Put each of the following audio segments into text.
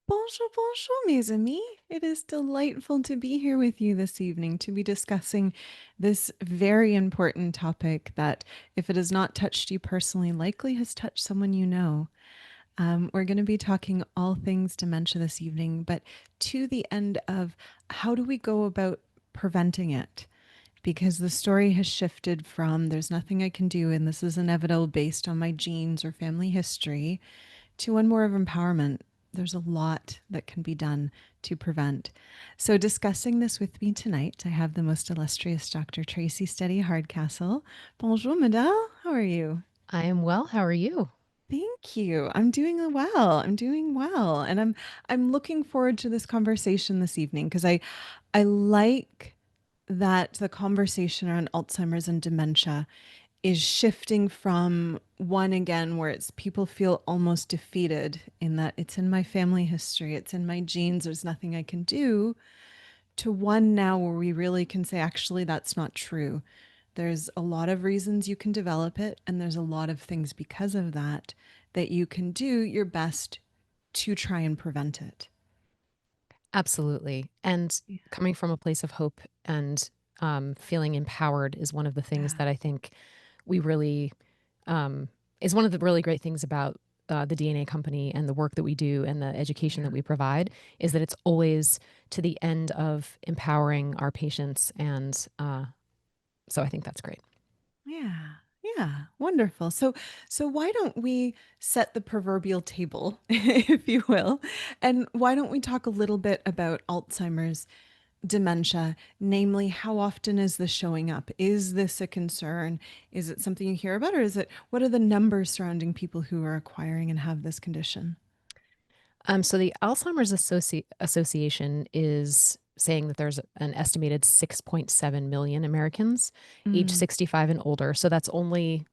Bonjour, bonjour, mes amis. It is delightful to be here with you this evening to be discussing this very important topic that, if it has not touched you personally, likely has touched someone you know. We're going to be talking all things dementia this evening, but to the end of how do we go about preventing it? Because the story has shifted from there's nothing I can do, and this is inevitable based on my genes or family history, to one more of empowerment. There's a lot that can be done to prevent. So, discussing this with me tonight, I have the most illustrious Dr. Tracy Steady Hardcastle. Bonjour, Madame. How are you? I am well. How are you? Thank you. I'm doing well. I'm doing well, and I'm looking forward to this conversation this evening because I like that the conversation around Alzheimer's and dementia is shifting from one again where it's people feel almost defeated in that it's in my family history, it's in my genes, there's nothing I can do, to one now where we really can say, actually, that's not true. There's a lot of reasons you can develop it, and there's a lot of things because of that that you can do your best to try and prevent it. Absolutely. And Yeah. coming from a place of hope and feeling empowered is one of the things Yeah. that I think we really um, is one of the really great things about the DNA company and the work that we do and the education that Yeah. we provide is that it's always to the end of empowering our patients. And so I think that's great. Yeah. Yeah. Wonderful. So why don't we set the proverbial table, if you will, and why don't we talk a little bit about Alzheimer's dementia, namely how often is this showing up? Is this a concern? Is it something you hear about, or is it what are the numbers surrounding people who are acquiring and have this condition? So the Alzheimer's Association is saying that there's an estimated 6.7 million Americans age Mm. 65 and older. So that's only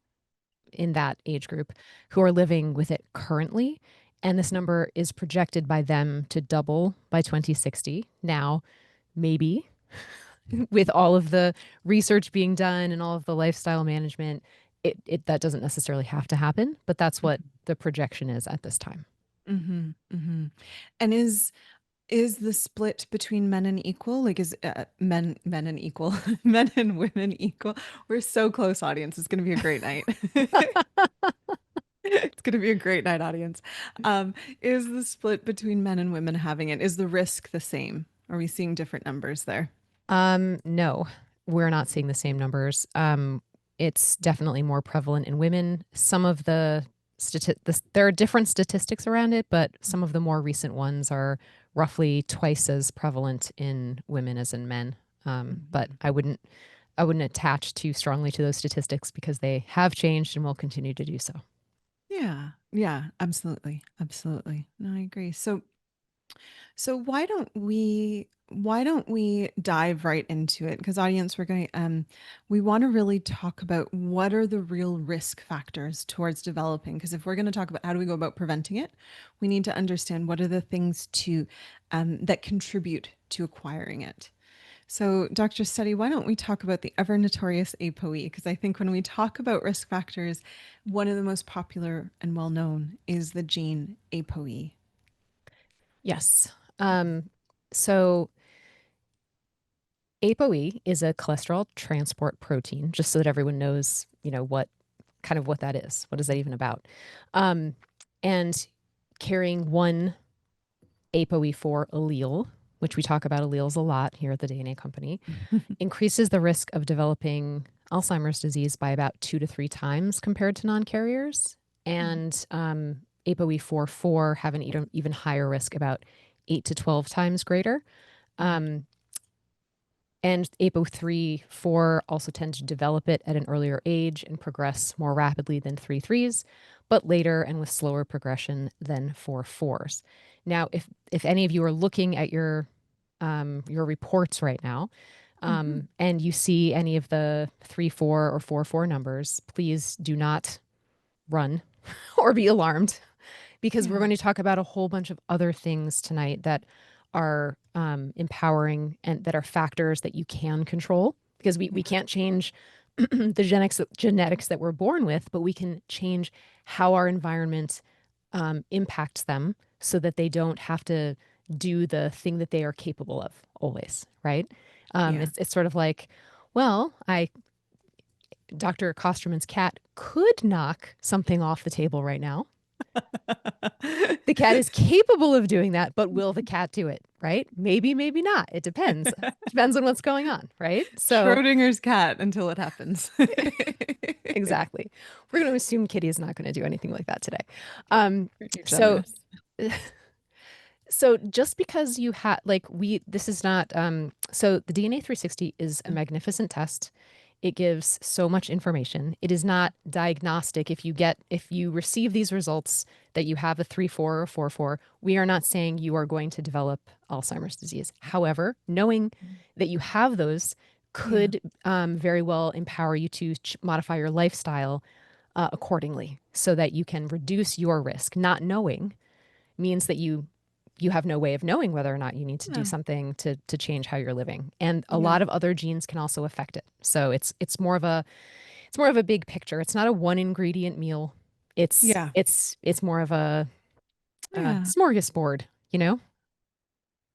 in that age group who are living with it currently. And this number is projected by them to double by 2060. Now, maybe with all of the research being done and all of the lifestyle management, it that doesn't necessarily have to happen, but that's what the projection is at this time. Mm-hmm. Mm-hmm. And is the split between men and equal? Like, is men and equal, men and women equal? We're so close, audience. It's going to be a great night. It's going to be a great night, audience. Is the split between men and women having it? Is the risk the same? Are we seeing different numbers there? No, we're not seeing the same numbers. It's definitely more prevalent in women. Some of there are different statistics around it, but some of the more recent ones are roughly twice as prevalent in women as in men. But Mhm. I wouldn't attach too strongly to those statistics because they have changed and will continue to do so. Yeah, yeah, absolutely, absolutely. No, I agree. So why don't we dive right into it? Because audience, we want to really talk about what are the real risk factors towards developing. Because if we're going to talk about how do we go about preventing it, we need to understand what are the things to that contribute to acquiring it. So, Dr. Study, why don't we talk about the ever notorious APOE? Because I think when we talk about risk factors, one of the most popular and well known is the gene APOE. Yes. So ApoE is a cholesterol transport protein, just so that everyone knows, what that is. What is that even about? Um, and carrying one ApoE4 allele, which we talk about alleles a lot here at the DNA company, increases the risk of developing Alzheimer's disease by about 2 to 3 times compared to non-carriers. And ApoE4 have an even higher risk, about 8 to 12 times greater. Um, and APO3, 4 also tend to develop it at an earlier age and progress more rapidly than 3s, but later and with slower progression than 4s. Now, if any of you are looking at your reports right now, Mhm. and you see any of the 3-4 or 4-4 numbers, please do not run or be alarmed because we're Yeah. going to talk about a whole bunch of other things tonight that are empowering and that are factors that you can control because we Yeah. can't change the genetics that we're born with, but we can change how our environment impacts them so that they don't have to do the thing that they are capable of always, right? Yeah. It's sort of like, well, I Dr. Kosterman's cat could knock something off the table right now. The cat is capable of doing that, but will the cat do it, right? Maybe, maybe not. It depends. Depends on what's going on, right? So, Schrodinger's cat until it happens. exactly. We're going to assume Kitty is not going to do anything like that today. Um, Pretty so, generous. so just because you have, like, this is not, so the DNA 360 is a magnificent test. It gives so much information. It is not diagnostic. If you receive these results that you have a 3-4 or 4-4, we are not saying you are going to develop Alzheimer's disease. However, knowing that you have those Yeah. could very well empower you to modify your lifestyle accordingly so that you can reduce your risk. Not knowing means that you have no way of knowing whether or not you need to do Yeah. something to change how you're living. And a Yeah. lot of other genes can also affect it. So it's more of a big picture. It's not a one ingredient meal. It's Yeah. it's it's more of a Yeah. smorgasbord, you know?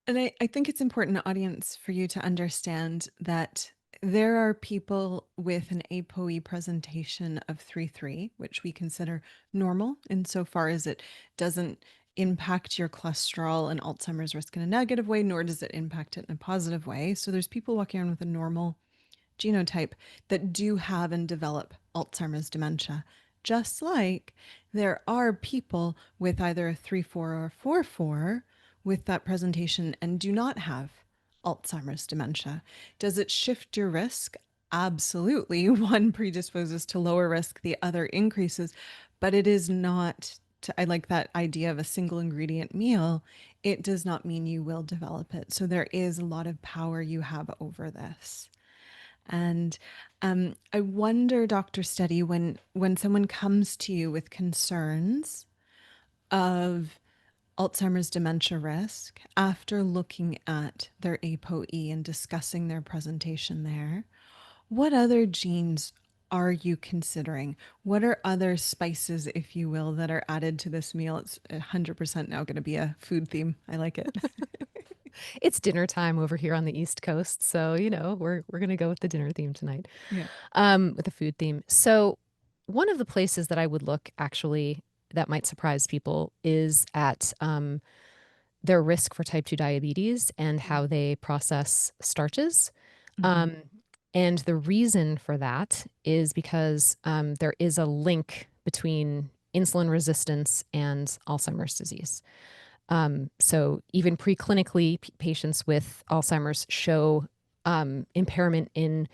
And I think it's important, audience, for you to understand that there are people with an APOE presentation of 3-3, which we consider normal insofar as it doesn't impact your cholesterol and Alzheimer's risk in a negative way, nor does it impact it in a positive way. So there's people walking around with a normal genotype that do have and develop Alzheimer's dementia. Just like there are people with either a 3-4 or 4-4 with that presentation and do not have Alzheimer's dementia. Does it shift your risk? Absolutely. One predisposes to lower risk, the other increases, but it is not. I like that idea of a single ingredient meal. It does not mean you will develop it. So there is a lot of power you have over this. And I wonder, Dr. Steady, when someone comes to you with concerns of Alzheimer's dementia risk after looking at their ApoE and discussing their presentation there, what other genes are you considering? What are other spices, if you will, that are added to this meal? It's 100% now going to be a food theme. I like it. It's dinner time over here on the East Coast, so we're gonna go with the dinner theme tonight, Yeah. with the food theme. So one of the places that I would look actually that might surprise people is at their risk for type 2 diabetes and how they process starches. Mm-hmm. Um, and the reason for that is because there is a link between insulin resistance and Alzheimer's disease. So even preclinically, patients with Alzheimer's show impairment in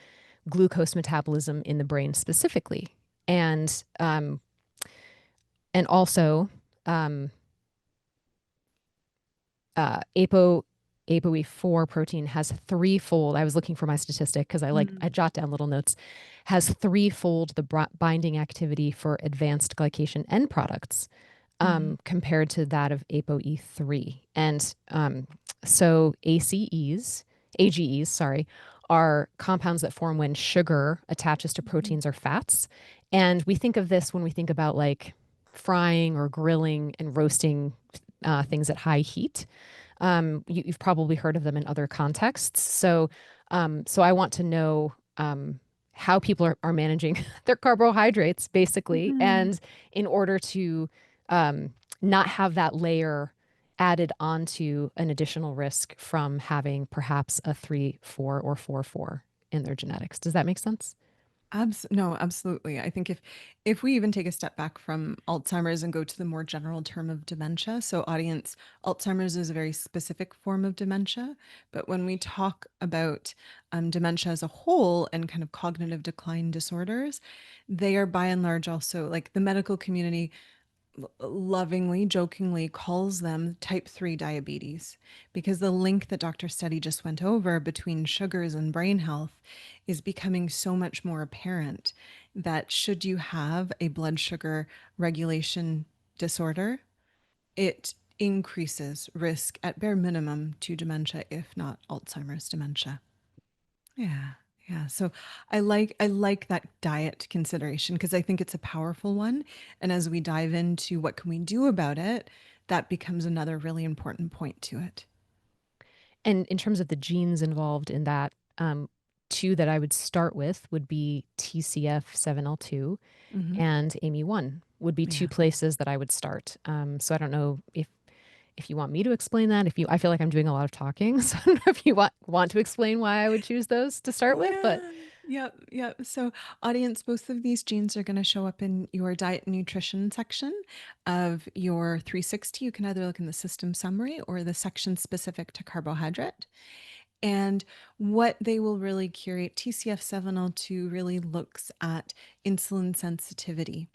glucose metabolism in the brain specifically, and also um, ApoE4 protein has threefold. I was looking for my statistic because I jot down little notes. Has threefold the binding activity for advanced glycation end products Mm-hmm. compared to that of ApoE3. And so AGEs, sorry, are compounds that form when sugar attaches to proteins or fats. And we think of this when we think about like frying or grilling and roasting things at high heat. You've probably heard of them in other contexts. So I want to know how people are managing their carbohydrates, basically, Mm-hmm. and in order to not have that layer added onto an additional risk from having perhaps a 3-4 or 4-4 in their genetics. Does that make sense? No, absolutely. I think if we even take a step back from Alzheimer's and go to the more general term of dementia, so audience, Alzheimer's is a very specific form of dementia, but when we talk about dementia as a whole and kind of cognitive decline disorders, they are by and large also like the medical community lovingly, jokingly calls them type 3 diabetes because the link that Dr. Steady just went over between sugars and brain health is becoming so much more apparent that should you have a blood sugar regulation disorder, it increases risk at bare minimum to dementia, if not Alzheimer's dementia. Yeah. Yeah, so I like that diet consideration because I think it's a powerful one. And as we dive into what can we do about it, that becomes another really important point to it. And in terms of the genes involved in that, two that I would start with would be TCF7L2 Hmm. and AMY1 would be two Yeah. places that I would start. So I don't know if you want me to explain that. If you, I feel like I'm doing a lot of talking, so I don't know if you want to explain why I would choose those to start with. But Yeah. Yep. Yep. So, audience, both of these genes are going to show up in your diet and nutrition section of your 360. You can either look in the system summary or the section specific to carbohydrate. And what they will really curate, TCF7L2 really looks at insulin sensitivity.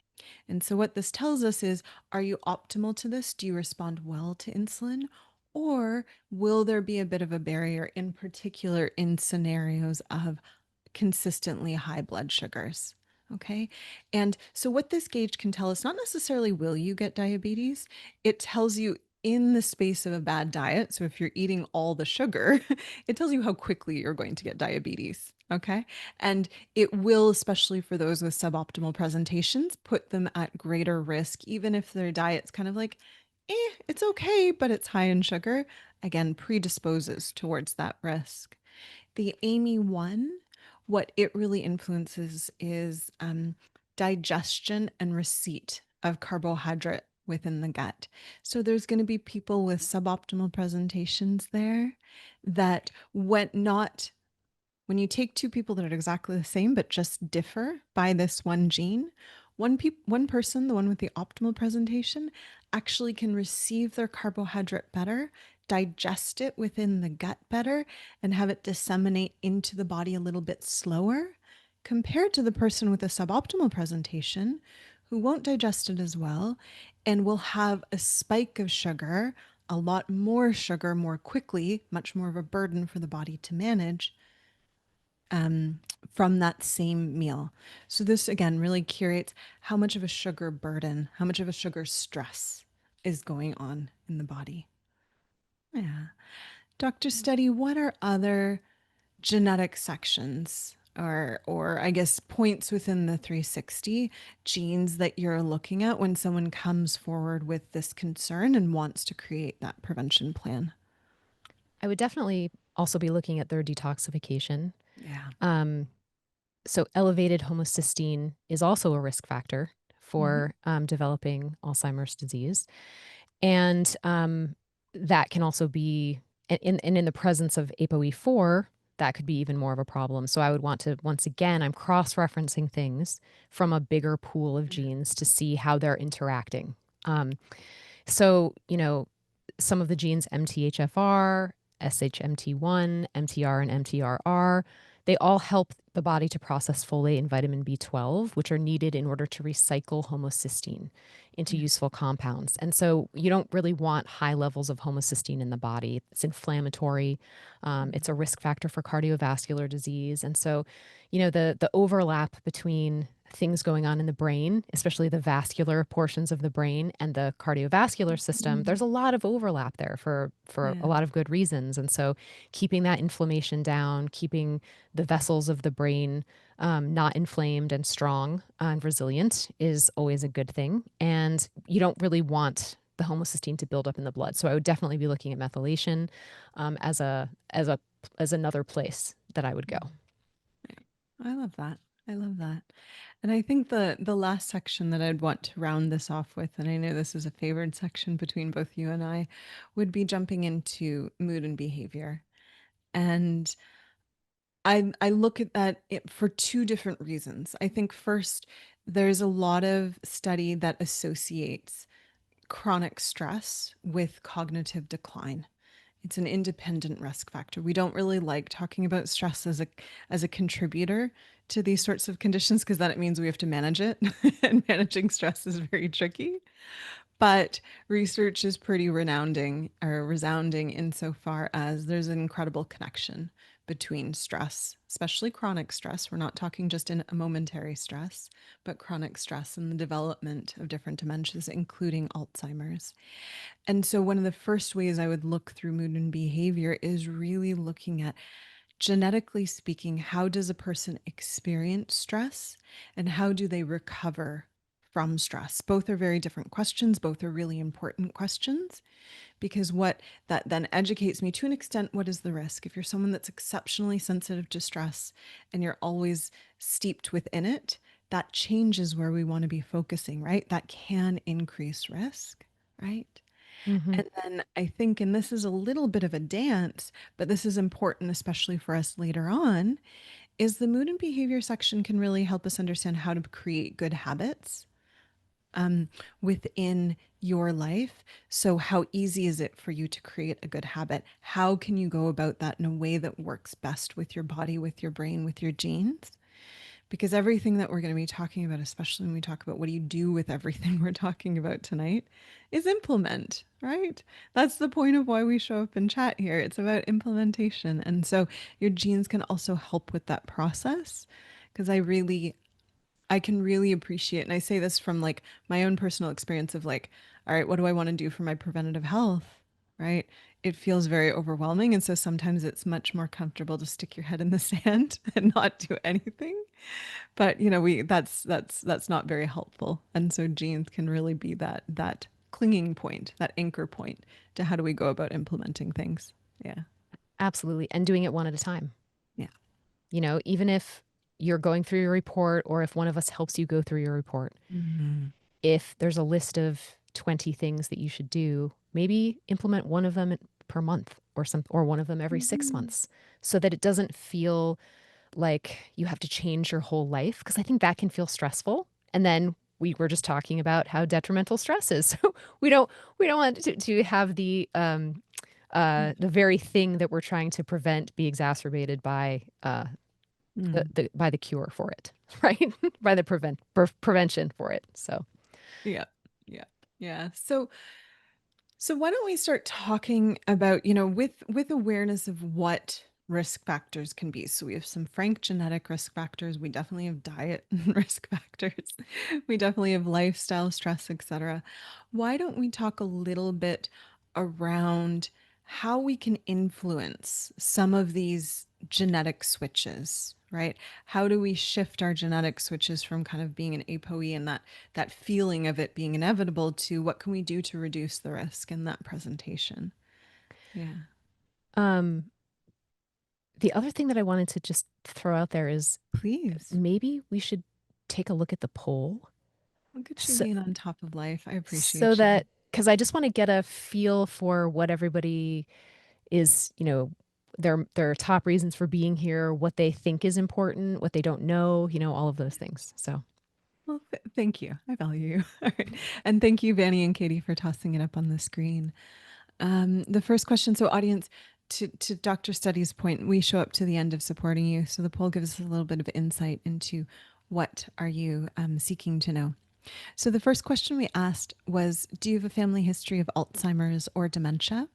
And so, what this tells us is, are you optimal to this? Do you respond well to insulin? Or will there be a bit of a barrier, in particular in scenarios of consistently high blood sugars? Okay. And so, what this gauge can tell us, not necessarily will you get diabetes, it tells you in the space of a bad diet. So, if you're eating all the sugar, it tells you how quickly you're going to get diabetes. Okay. And it will, especially for those with suboptimal presentations, put them at greater risk, even if their diet's kind of like, it's okay, but it's high in sugar. Again, predisposes towards that risk. The Amy one, what it really influences is digestion and receipt of carbohydrate within the gut. So there's going to be people with suboptimal presentations there that when not when you take two people that are exactly the same but just differ by this one gene, one person, the one with the optimal presentation, actually can receive their carbohydrate better, digest it within the gut better, and have it disseminate into the body a little bit slower compared to the person with a suboptimal presentation who won't digest it as well and will have a spike of sugar, a lot more sugar more quickly, much more of a burden for the body to manage from that same meal. So, this again really curates how much of a sugar burden, how much of a sugar stress is going on in the body. Yeah. Dr. Steady, what are other genetic sections or I guess points within the 360 genes that you're looking at when someone comes forward with this concern and wants to create that prevention plan? I would definitely also be looking at their detoxification. Yeah. Um, so elevated homocysteine is also a risk factor Hmm. for developing Alzheimer's disease. And that can also be, and in the presence of APOE4, that could be even more of a problem. So I would want to, once again, I'm cross referencing things from a bigger pool of genes to see how they're interacting. Um, so, some of the genes MTHFR, SHMT1, MTR, and MTRR, they all help the body to process folate and vitamin B12, which are needed in order to recycle homocysteine into Yeah. useful compounds. And so you don't really want high levels of homocysteine in the body. It's inflammatory. It's a risk factor for cardiovascular disease. And so, the overlap between things going on in the brain, especially the vascular portions of the brain and the cardiovascular system, there's a lot of overlap there for a Yeah. lot of good reasons. And so keeping that inflammation down, keeping the vessels of the brain not inflamed and strong and resilient is always a good thing. And you don't really want the homocysteine to build up in the blood. So I would definitely be looking at methylation as another place that I would go. I love that. I love that. And I think the last section that I'd want to round this off with, and I know this is a favored section between both you and I, would be jumping into mood and behavior. And I look at that for two different reasons. I think first, there's a lot of study that associates chronic stress with cognitive decline. It's an independent risk factor. We don't really like talking about stress as a contributor to these sorts of conditions because then it means we have to manage it. And managing stress is very tricky. But research is pretty renounding or resounding insofar as there's an incredible connection between stress, especially chronic stress. We're not talking just in a momentary stress, but chronic stress and the development of different dementias, including Alzheimer's. And so, one of the first ways I would look through mood and behavior is really looking at genetically speaking, how does a person experience stress and how do they recover from stress? Both are very different questions. Both are really important questions because what that then educates me to an extent, what is the risk? If you're someone that's exceptionally sensitive to stress and you're always steeped within it, that changes where we want to be focusing, right? That can increase risk, right? Mm-hmm. And then I think, and this is a little bit of a dance, but this is important, especially for us later on, is the mood and behavior section can really help us understand how to create good habits within your life. So, how easy is it for you to create a good habit? How can you go about that in a way that works best with your body, with your brain, with your genes? Because everything that we're going to be talking about, especially when we talk about what do you do with everything we're talking about tonight, is implement, right? That's the point of why we show up and chat here. It's about implementation. And so your genes can also help with that process because I can really appreciate, and I say this from like my own personal experience of like, all right, what do I want to do for my preventative health? Right? It feels very overwhelming. And so sometimes it's much more comfortable to stick your head in the sand and not do anything. But you know, we that's not very helpful. And so genes can really be that clinging point, that anchor point to how do we go about implementing things. Yeah. Absolutely. And doing it one at a time. Yeah. Even if you're going through your report or if one of us helps you go through your report, Mhm. if there's a list of 20 things that you should do, maybe implement one of them per month or one of them every 6 Mhm. months so that it doesn't feel like you have to change your whole life because I think that can feel stressful. And then we were just talking about how detrimental stress is. So we don't we don't want to have the very thing that we're trying to prevent be exacerbated by Mm. by the cure for it, right? By the prevention for it. So Yeah. Yeah. Yeah. So why don't we start talking about, you know, with awareness of what risk factors can be. So we have some frank genetic risk factors. We definitely have diet risk factors. We definitely have lifestyle stress, etc. Why don't we talk a little bit around how we can influence some of these genetic switches, right? How do we shift our genetic switches from kind of being an APOE and that feeling of it being inevitable to what can we do to reduce the risk in that presentation? Yeah. um, the other thing that I wanted to just throw out there is Please. maybe we should take a look at the poll Look at you so, being on top of life. I so appreciate you. that because I just want to get a feel for what everybody is, their top reasons for being here, what they think is important, what they don't know, all of those things. So, Well, thank you. I value you. All right. And thank you, Vanny and Katie, for tossing it up on the screen. The first question, so audience, to Dr. Study's point, we show up to the end of supporting you. So the poll gives us a little bit of insight into what are you seeking to know. So the first question we asked was, do you have a family history of Alzheimer's or dementia?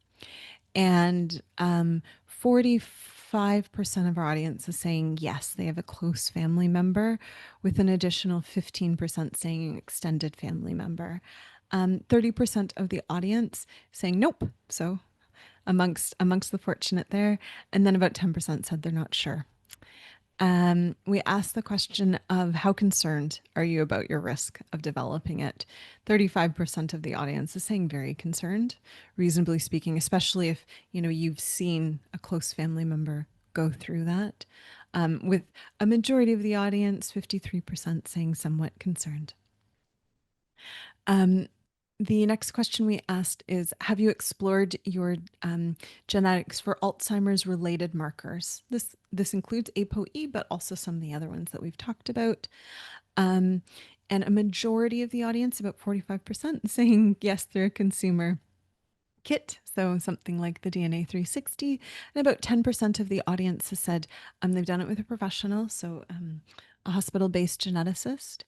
And 45% of our audience is saying yes, they have a close family member, with an additional 15% saying extended family member. 30% of the audience saying nope. So amongst the fortunate there, and then about 10% said they're not sure. We asked the question of how concerned are you about your risk of developing it? 35% of the audience is saying very concerned, reasonably speaking, especially if you know you've seen a close family member go through that. With a majority of the audience, 53% saying somewhat concerned. Um, the next question we asked is, have you explored your genetics for Alzheimer's related markers? This includes APOE, but also some of the other ones that we've talked about. Um, and a majority of the audience, about 45%, saying yes, they're a consumer kit, so something like the DNA 360. And about 10% of the audience has said they've done it with a professional, so a hospital based geneticist.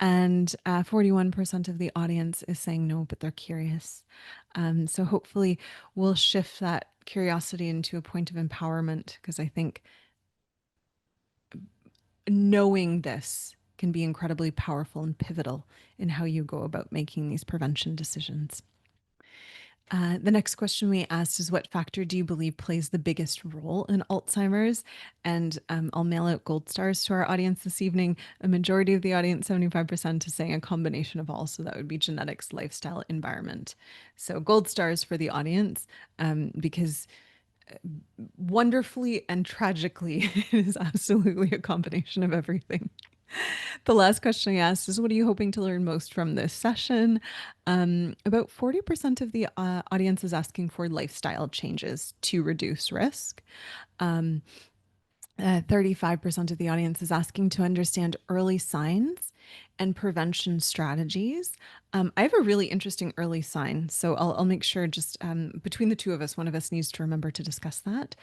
And 41% of the audience is saying no, but they're curious. So hopefully we'll shift that curiosity into a point of empowerment because I think knowing this can be incredibly powerful and pivotal in how you go about making these prevention decisions. The next question we asked is, what factor do you believe plays the biggest role in Alzheimer's? And I'll mail out gold stars to our audience this evening. A majority of the audience, 75%, is saying a combination of all. So that would be genetics, lifestyle, environment. So gold stars for the audience, because wonderfully and tragically, it is absolutely a combination of everything. The last question I asked is, what are you hoping to learn most from this session? About 40% of the audience is asking for lifestyle changes to reduce risk. 35% of the audience is asking to understand early signs and prevention strategies. I have a really interesting early sign, so I'll make sure just between the two of us, one of us needs to remember to discuss that.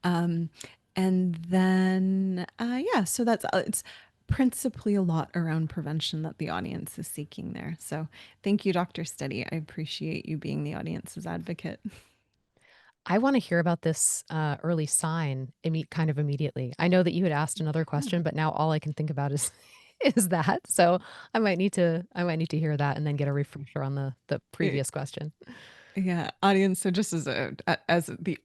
Um, and then, yeah, so that's it's principally a lot around prevention that the audience is seeking there. So thank you, Dr. Steady. I appreciate you being the audience's advocate. I want to hear about this early sign kind of immediately. I know that you had asked another Yeah. question, but now all I can think about is is that. So I might need to hear that and then get a refresher on the It, previous question. Yeah, audience. So just as the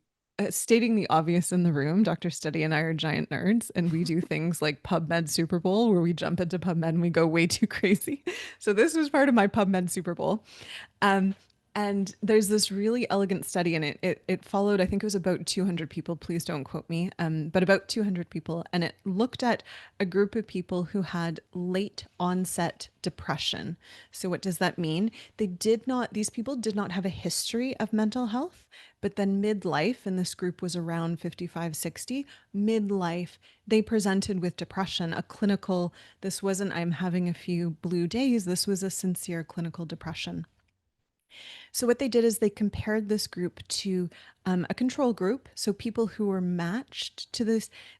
stating the obvious in the room, Dr. Steady and I are giant nerds, and we do things like PubMed Super Bowl, where we jump into PubMed and we go way too crazy. So this was part of my PubMed Super Bowl. Um, and there's this really elegant study, and it followed, I think it was about 200 people. Please don't quote me, but about 200 people, and it looked at a group of people who had late onset depression. So what does that mean? These people did not have a history of mental health, but then midlife, and this group was around 55, 60, midlife, they presented with depression, a clinical, this wasn't, I'm having a few blue days, this was a sincere clinical depression. So what they did is they compared this group to a control group, so people who were matched to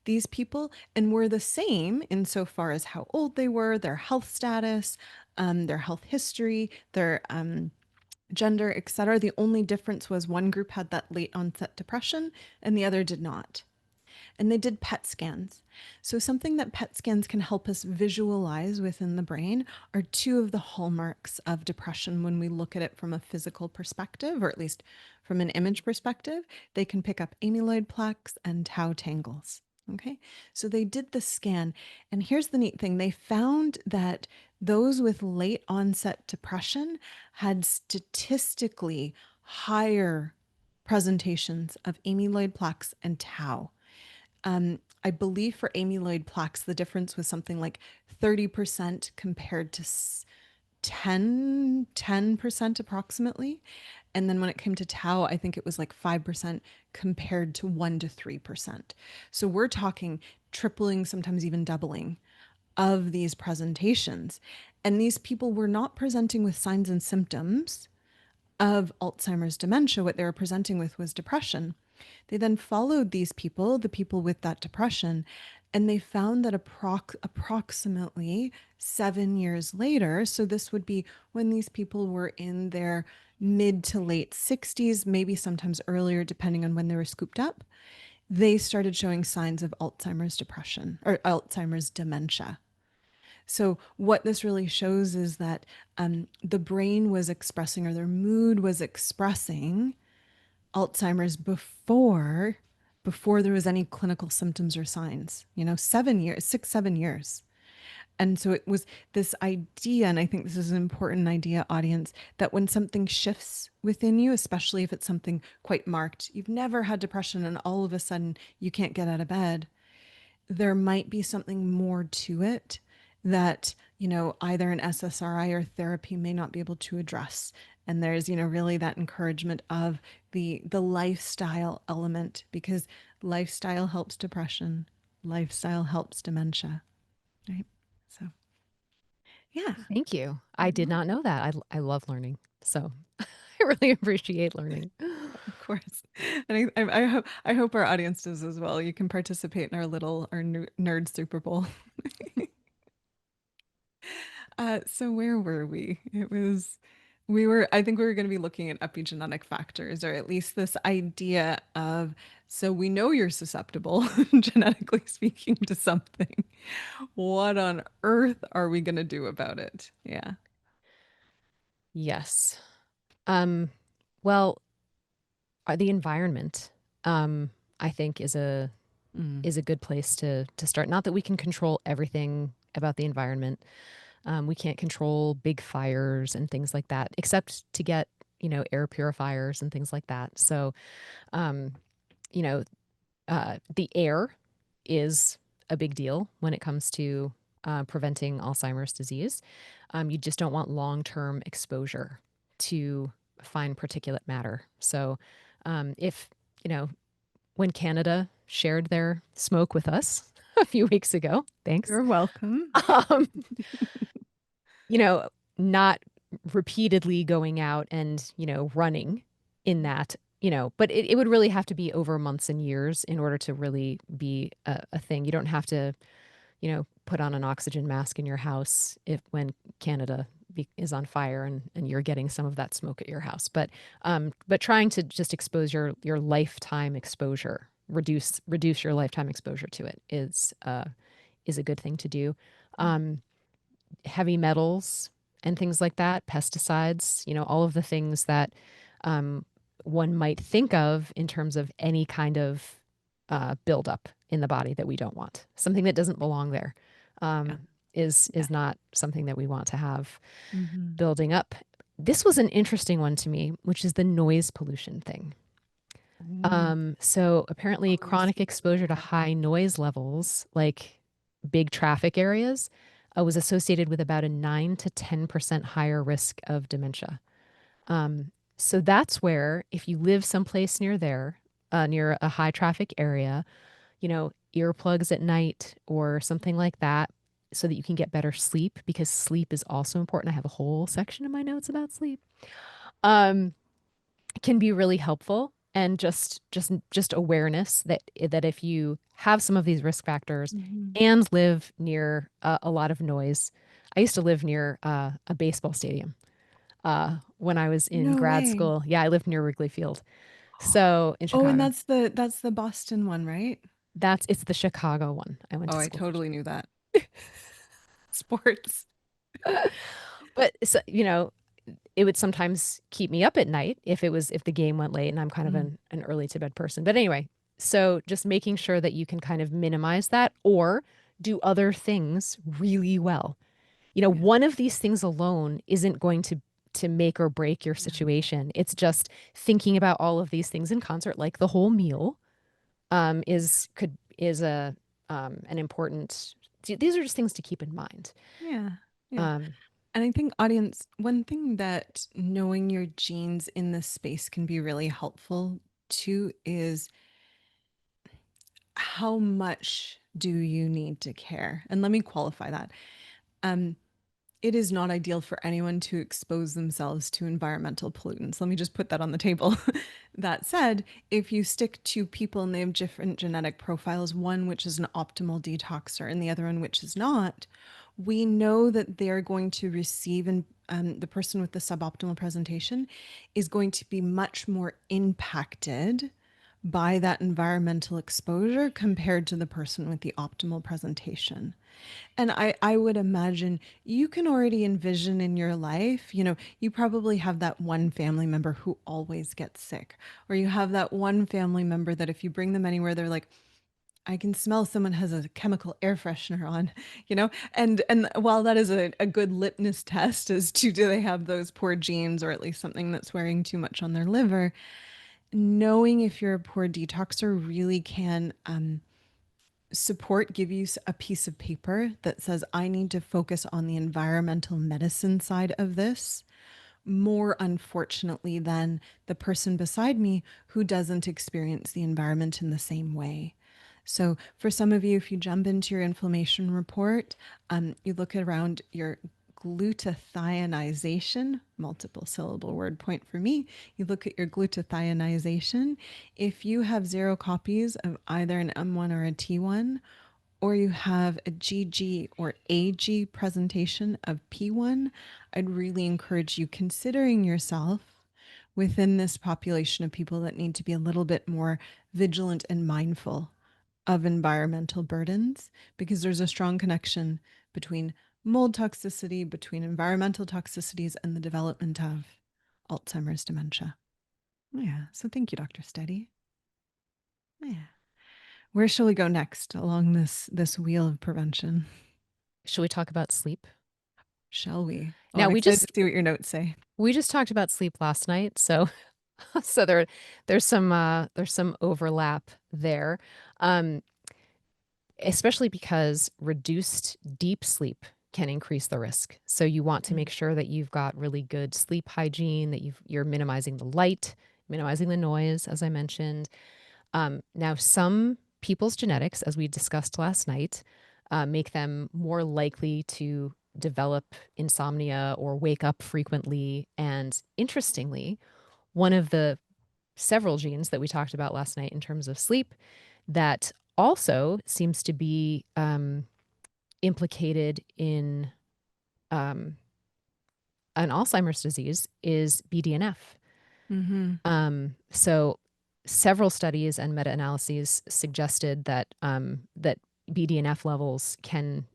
these people and were the same insofar as how old they were, their health status, their health history, their gender, etc. The only difference was one group had that late onset depression and the other did not, and they did PET scans. So, something that PET scans can help us visualize within the brain are two of the hallmarks of depression when we look at it from a physical perspective, or at least from an image perspective. They can pick up amyloid plaques and tau tangles. Okay, so they did the scan, and here's the neat thing, they found that those with late onset depression had statistically higher presentations of amyloid plaques and tau. I believe for amyloid plaques, the difference was something like 30% compared to 10% approximately. And then when it came to tau, I think it was like 5% compared to 1 to 3%. So we're talking tripling, sometimes even doubling of these presentations. And these people were not presenting with signs and symptoms of Alzheimer's dementia. What they were presenting with was depression. They then followed these people, the people with that depression, and they found that approximately 7 years later, so this would be when these people were in their mid to late 60s, maybe sometimes earlier, depending on when they were scooped up, they started showing signs of Alzheimer's depression or Alzheimer's dementia. So, what this really shows is that the brain was expressing, or their mood was expressing Alzheimer's before there was any clinical symptoms or signs. 7 years, 6, 7 years. And so it was this idea, and I think this is an important idea, audience, that when something shifts within you, especially if it's something quite marked, you've never had depression and all of a sudden you can't get out of bed, there might be something more to it that, either an SSRI or therapy may not be able to address. And there's, really that encouragement of the lifestyle element, because lifestyle helps depression, lifestyle helps dementia, right? So, yeah. Thank you. I did Mhm. not know that. I love learning. So I really appreciate learning. Of course. And I hope our audience does as well. You can participate in our nerd Super Bowl. So where were we? I think we were going to be looking at epigenetic factors, or at least this idea of, so we know you're susceptible, genetically speaking, to something. What on earth are we going to do about it? Yeah. Yes. Um, Well, the environment, I think, Mm. is a good place to start. Not that we can control everything about the environment. We can't control big fires and things like that, except to get, air purifiers and things like that. So, um, you know, the air is a big deal when it comes to preventing Alzheimer's disease. You just don't want long-term exposure to fine particulate matter. So, if, you know, when Canada shared their smoke with us a few weeks ago, thanks. You're welcome. Um, you know, not repeatedly going out and, running in that, but it would really have to be over months and years in order to really be a thing. You don't have to, put on an oxygen mask in your house if when Canada is on fire and you're getting some of that smoke at your house. But trying to just expose your lifetime exposure, reduce your lifetime exposure to it is a good thing to do. Um, Heavy metals and things like that, pesticides, all of the things that um, one might think of in terms of any kind of buildup in the body that we don't want. Something that doesn't belong there Yeah. um, is Yeah. is not something that we want to have Hmm. building up. This was an interesting one to me, which is the noise pollution thing. Mm. So apparently, Oh, yes. chronic exposure to high noise levels, like big traffic areas, was associated with about a 9 to 10% higher risk of dementia. So that's where, if you live someplace near there, near a high traffic area, earplugs at night or something like that, so that you can get better sleep, because sleep is also important. I have a whole section in my notes about sleep. Um, can be really helpful, and just awareness that if you have some of these risk factors Hmm. and live near a lot of noise. I used to live near a baseball stadium when I was in No grad way. school. Yeah, I lived near Wrigley Field, so in Oh, and Chicago. that's the Boston one, right? It's the Chicago one I went Oh, to I school for. totally knew that. Sports. But so, it would sometimes keep me up at night if the game went late, and I'm kind of Mm. an early to bed person. But anyway, so just making sure that you can kind of minimize that or do other things really well. Yeah. One of these things alone isn't going to make or break your Yeah. situation. It's just thinking about all of these things in concert, like the whole meal, is a an important. These are just things to keep in mind. Yeah. Yeah. Um, And I think, audience, one thing that knowing your genes in this space can be really helpful too is how much do you need to care? And let me qualify that. Um, it is not ideal for anyone to expose themselves to environmental pollutants. Let me just put that on the table. That said, if you stick to people and they have different genetic profiles, one which is an optimal detoxer and the other one which is not, we know that they're going to receive, and the person with the suboptimal presentation is going to be much more impacted by that environmental exposure compared to the person with the optimal presentation. And I would imagine you can already envision in your life, you probably have that one family member who always gets sick, or you have that one family member that if you bring them anywhere, they're like, I can smell someone has a chemical air freshener on, and while that is a good litmus test as to do they have those poor genes or at least something that's wearing too much on their liver, knowing if you're a poor detoxer really can give you a piece of paper that says, I need to focus on the environmental medicine side of this more, unfortunately, than the person beside me who doesn't experience the environment in the same way. So, for some of you, if you jump into your inflammation report, you look around your glutathionization, multiple syllable word point for me. You look at your glutathionization. If you have 0 copies of either an M1 or a T1, or you have a GG or AG presentation of P1, I'd really encourage you considering yourself within this population of people that need to be a little bit more vigilant and mindful of environmental burdens, because there's a strong connection between mold toxicity, between environmental toxicities, and the development of Alzheimer's dementia. Yeah. So thank you, Dr. Steady. Yeah. Where shall we go next along this wheel of prevention? Should we talk about sleep? Shall we? Oh, Now I'm excited to see what your notes say. we just talked about sleep last night, so so there's some overlap there. Um, Especially because reduced deep sleep can increase the risk. So you want to make sure that you've got really good sleep hygiene, that you're minimizing the light, minimizing the noise, as I mentioned. Now, some people's genetics, as we discussed last night, make them more likely to develop insomnia or wake up frequently. And interestingly, one of the several genes that we talked about last night in terms of sleep that also seems to be implicated in um, an Alzheimer's disease is BDNF. Mm-hmm. So several studies and meta-analyses suggested that that BDNF levels can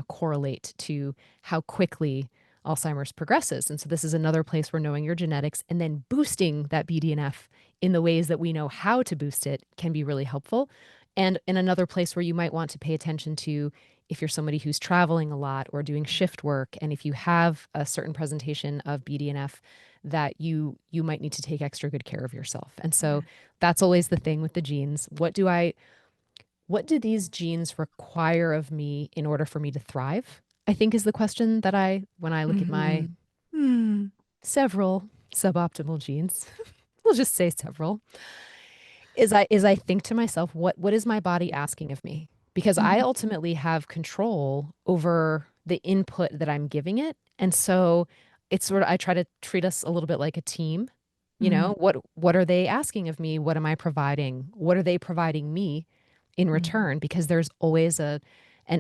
correlate to how quickly Alzheimer's progresses. And so this is another place where knowing your genetics and then boosting that BDNF in the ways that we know how to boost it can be really helpful. And in another place where you might want to pay attention to if you're somebody who's traveling a lot or doing shift work, and if you have a certain presentation of BDNF that you might need to take extra good care of yourself. And so that's always the thing with the genes. What do these genes require of me in order for me to thrive? I think is the question that when I look at my Mm-hmm. Hmm. several suboptimal genes, we'll just say several, is I think to myself, what is my body asking of me? Because I Mm-hmm. ultimately have control over the input that I'm giving it. And so it's sort of I try to treat us a little bit like a team. You know, what are they asking of me? What am I providing? What are they providing me in return? Because there's always an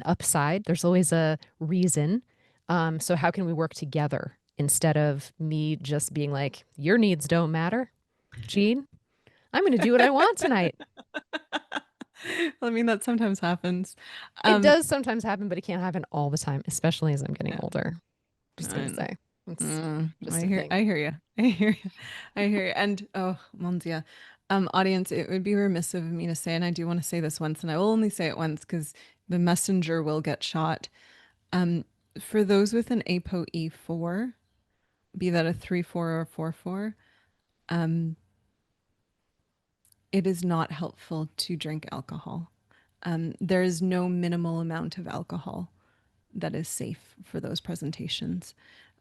upside, there's always a reason. So how can we work together instead of me just being like, your needs don't matter, Gene? I'm going to do what I want tonight. I mean, that sometimes happens. It Um, does sometimes happen, but it can't happen all the time, especially as I'm getting yeah. older. Just gonna And, say. It's just a thing. I hear you. I hear you. I hear you. And oh, Monzia, audience, it would be remiss of me to say, and I do want to say this once, and I will only say it once because the messenger will get shot. Um, for those with an ApoE4, be that a 3-4 or 4-4, it is not helpful to drink alcohol. There is no minimal amount of alcohol that is safe for those presentations.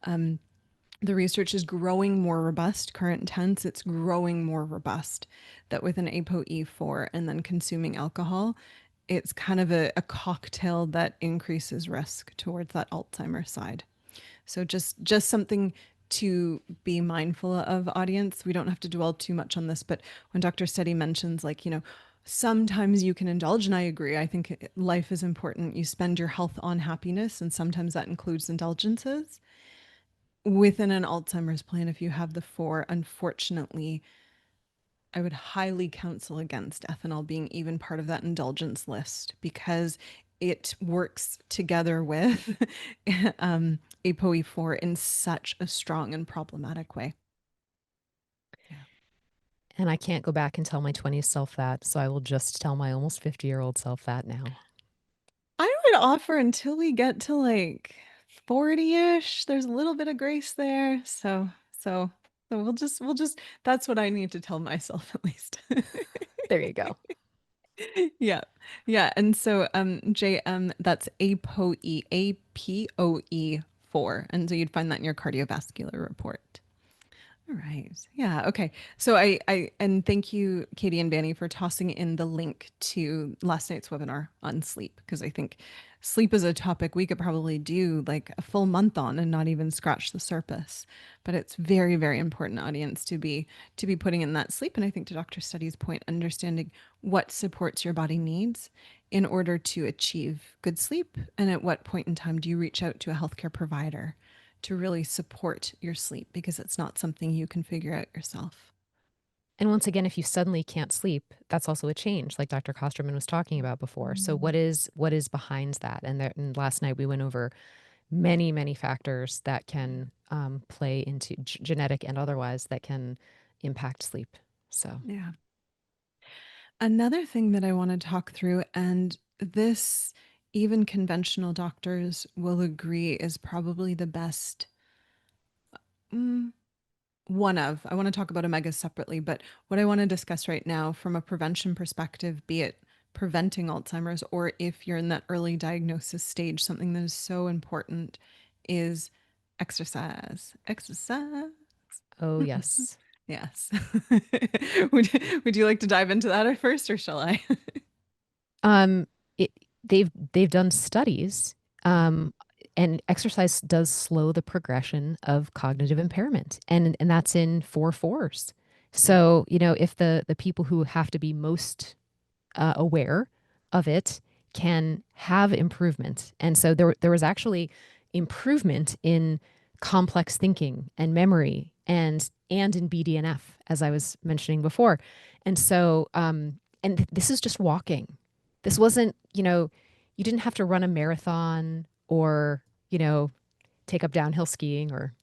The research is growing more robust, current tense, it's growing more robust that with an ApoE4 and then consuming alcohol, it's kind of a cocktail that increases risk towards that Alzheimer's side. So just something to be mindful of, audience. We don't have to dwell too much on this, but when Dr. Steady mentions like, sometimes you can indulge, and I agree. I think life is important. You spend your health on happiness, and sometimes that includes indulgences. Within an Alzheimer's plan, if you have the four, unfortunately, I would highly counsel against ethanol being even part of that indulgence list because it works together with ApoE4 in such a strong and problematic way. Yeah. And I can't go back and tell my 20s self that, so I will just tell my almost 50-year-old self that now. I would offer until we get to like 40-ish, there's a little bit of grace there. So we'll just that's what I need to tell myself at least. There you go. Yeah. Yeah. And so JM, that's APOE4. And so you'd find that in your cardiovascular report. All right. Yeah. Okay. So and thank you, Katie and Banny, for tossing in the link to last night's webinar on sleep, because I think sleep is a topic we could probably do like a full month on and not even scratch the surface. But it's very, very important, audience, to be putting in that sleep. And I think to Dr. Study's point, understanding what supports your body needs in order to achieve good sleep. And at what point in time do you reach out to a healthcare provider to really support your sleep, because it's not something you can figure out yourself. And once again, if you suddenly can't sleep, that's also a change, like Dr. Kosterman was talking about before. So what is behind that? And last night we went over many, many factors that can play into genetic and otherwise that can impact sleep. So, Yeah. Another thing that I want to talk through, and this even conventional doctors will agree is probably the best. mm, I want to talk about omegas separately, but what I want to discuss right now from a prevention perspective, be it preventing Alzheimer's or if you're in that early diagnosis stage, something that is so important is exercise. Exercise. oh, yes. Yes. would you like to dive into that at first, or shall I? Um, they've done studies, um, and exercise does slow the progression of cognitive impairment, and that's in 4 fours. Yeah. So, if the people who have to be most aware of it can have improvement. And so there was actually improvement in complex thinking and memory and in BDNF, as I was mentioning before. And so this is just walking. This wasn't, you didn't have to run a marathon or, take up downhill skiing or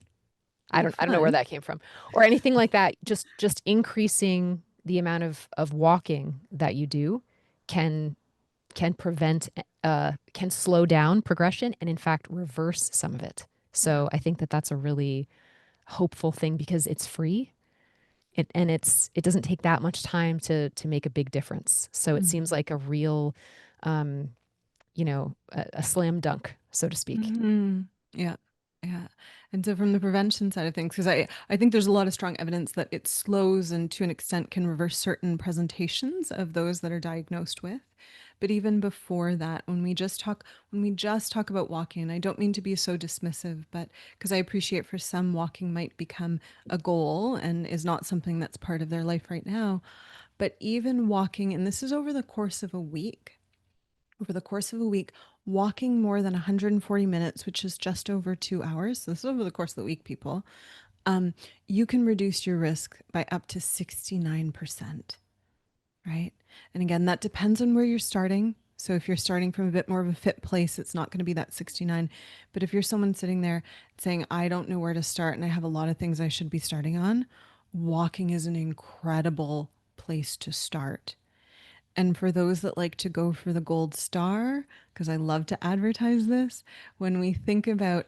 Oh, I don't know where fun. that came from or anything like that. Just increasing the amount of walking that you do can prevent can slow down progression and in fact reverse some of it. Yeah. So I think that that's a really hopeful thing because it's free. It doesn't take that much time to make a big difference. So it seems like a real um, a slam dunk, so to speak. Hmm. Yeah. Yeah. And so from the prevention side of things, because I think there's a lot of strong evidence that it slows and to an extent can reverse certain presentations of those that are diagnosed with. But even before that, when we just talk about walking, and I don't mean to be so dismissive, but because I appreciate for some walking might become a goal and is not something that's part of their life right now. But even walking, and this is over the course of a week, walking more than 140 minutes, which is just over 2 hours. So this is over the course of the week, people. You can reduce your risk by up to 69%, right? And again, that depends on where you're starting. So if you're starting from a bit more of a fit place, it's not going to be that 69. But if you're someone sitting there saying, I don't know where to start and I have a lot of things I should be starting on, walking is an incredible place to start. And for those that like to go for the gold star, because I love to advertise this, when we think about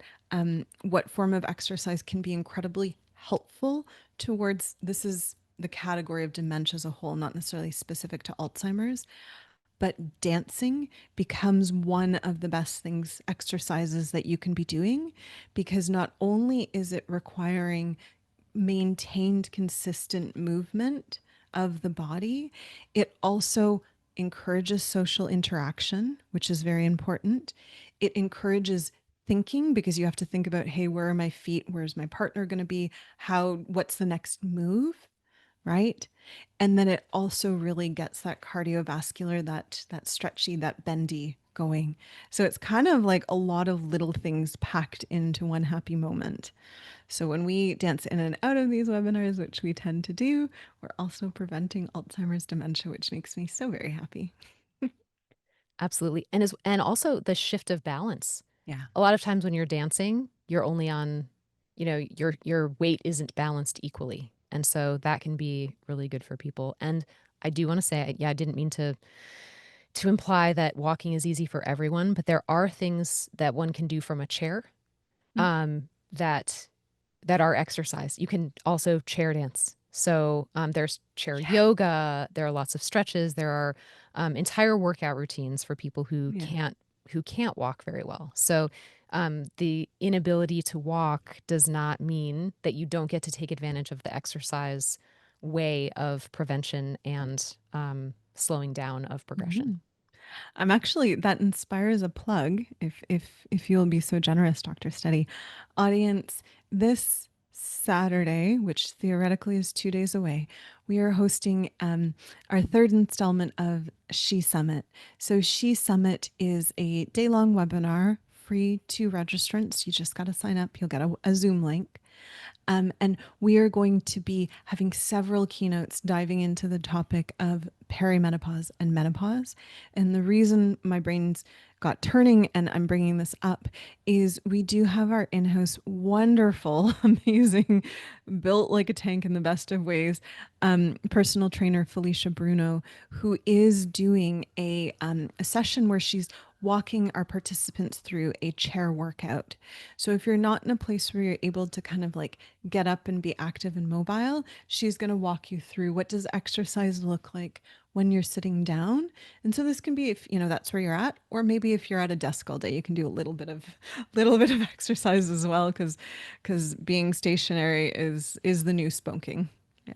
what form of exercise can be incredibly helpful towards this is the category of dementia as a whole, not necessarily specific to Alzheimer's, but dancing becomes one of the best things, exercises that you can be doing, because not only is it requiring maintained consistent movement of the body, it also encourages social interaction, which is very important. It encourages thinking because you have to think about, hey, where are my feet? Where's my partner going to be? What's the next move? Right. And then it also really gets that cardiovascular, that stretchy, that bendy going. So it's kind of like a lot of little things packed into one happy moment. So when we dance in and out of these webinars, which we tend to do, we're also preventing Alzheimer's dementia, which makes me so very happy. Absolutely. And also the shift of balance. Yeah. A lot of times when you're dancing, you're only on, your weight isn't balanced equally. And so that can be really good for people. And I do want to say, yeah, I didn't mean to imply that walking is easy for everyone, but there are things that one can do from a chair Mm. that are exercise. You can also chair dance. So there's chair Yeah. yoga. There are lots of stretches. There are entire workout routines for people Yeah. who can't walk very well. So the inability to walk does not mean that you don't get to take advantage of the exercise way of prevention and slowing down of progression. Mhm. I'm actually that inspires a plug if you'll be so generous, Dr. Steady. Audience, this Saturday, which theoretically is 2 days away, we are hosting our third installment of She Summit. So She Summit is a day-long webinar, free to registrants. You just got to sign up. You'll get a Zoom link. And we are going to be having several keynotes diving into the topic of perimenopause and menopause. And the reason my brain's got turning and I'm bringing this up is we do have our in house, wonderful, amazing, built like a tank in the best of ways, personal trainer Felicia Bruno, who is doing a session where she's walking our participants through a chair workout. So if you're not in a place where you're able to kind of like get up and be active and mobile, she's going to walk you through what does exercise look like when you're sitting down. And so this can be if, you know, that's where you're at, or maybe if you're at a desk all day, you can do a little bit of exercise as well because being stationary is the new spunking. Yeah.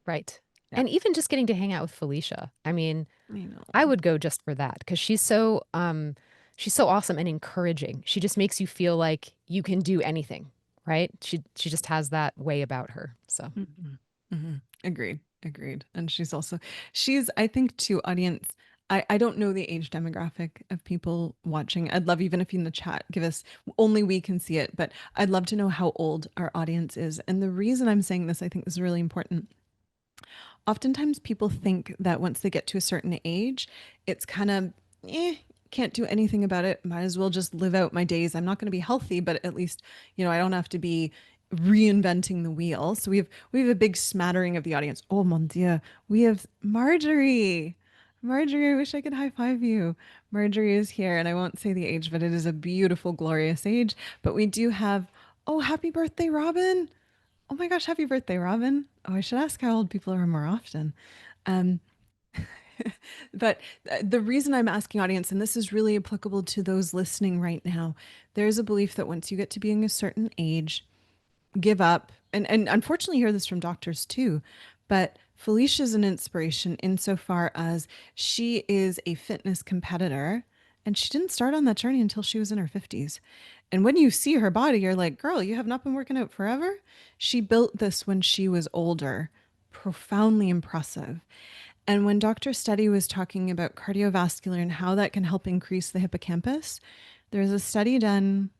Right. Yeah. And even just getting to hang out with Felicia. I mean, I know. I would go just for that because she's so awesome and encouraging. She just makes you feel like you can do anything, right? She just has that way about her. So, Mhm. Mhm. Agreed. Agreed. And she's, I think, to audience. I don't know the age demographic of people watching. I'd love, even if you in the chat give us, only we can see it, but I'd love to know how old our audience is. And the reason I'm saying this, I think this is really important. Oftentimes people think that once they get to a certain age, it's kind of, can't do anything about it. Might as well just live out my days. I'm not going to be healthy, but at least, you know, I don't have to be reinventing the wheel. So we have a big smattering of the audience. Oh mon dieu. We have Marjorie. Marjorie, I wish I could high five you. Marjorie is here, and I won't say the age, but it is a beautiful, glorious age. But we do have, oh, happy birthday, Robin. Oh my gosh, happy birthday, Robin. Oh, I should ask how old people are more often. Um, but the reason I'm asking audience, and this is really applicable to those listening right now, there's a belief that once you get to being a certain age, give up. And unfortunately, you hear this from doctors too. But Felicia's an inspiration insofar as she is a fitness competitor and she didn't start on that journey until she was in her 50s. And when you see her body, you're like, girl, you have not been working out forever. She built this when she was older. Profoundly impressive. And when Dr. Study was talking about cardiovascular and how that can help increase the hippocampus, there's a study done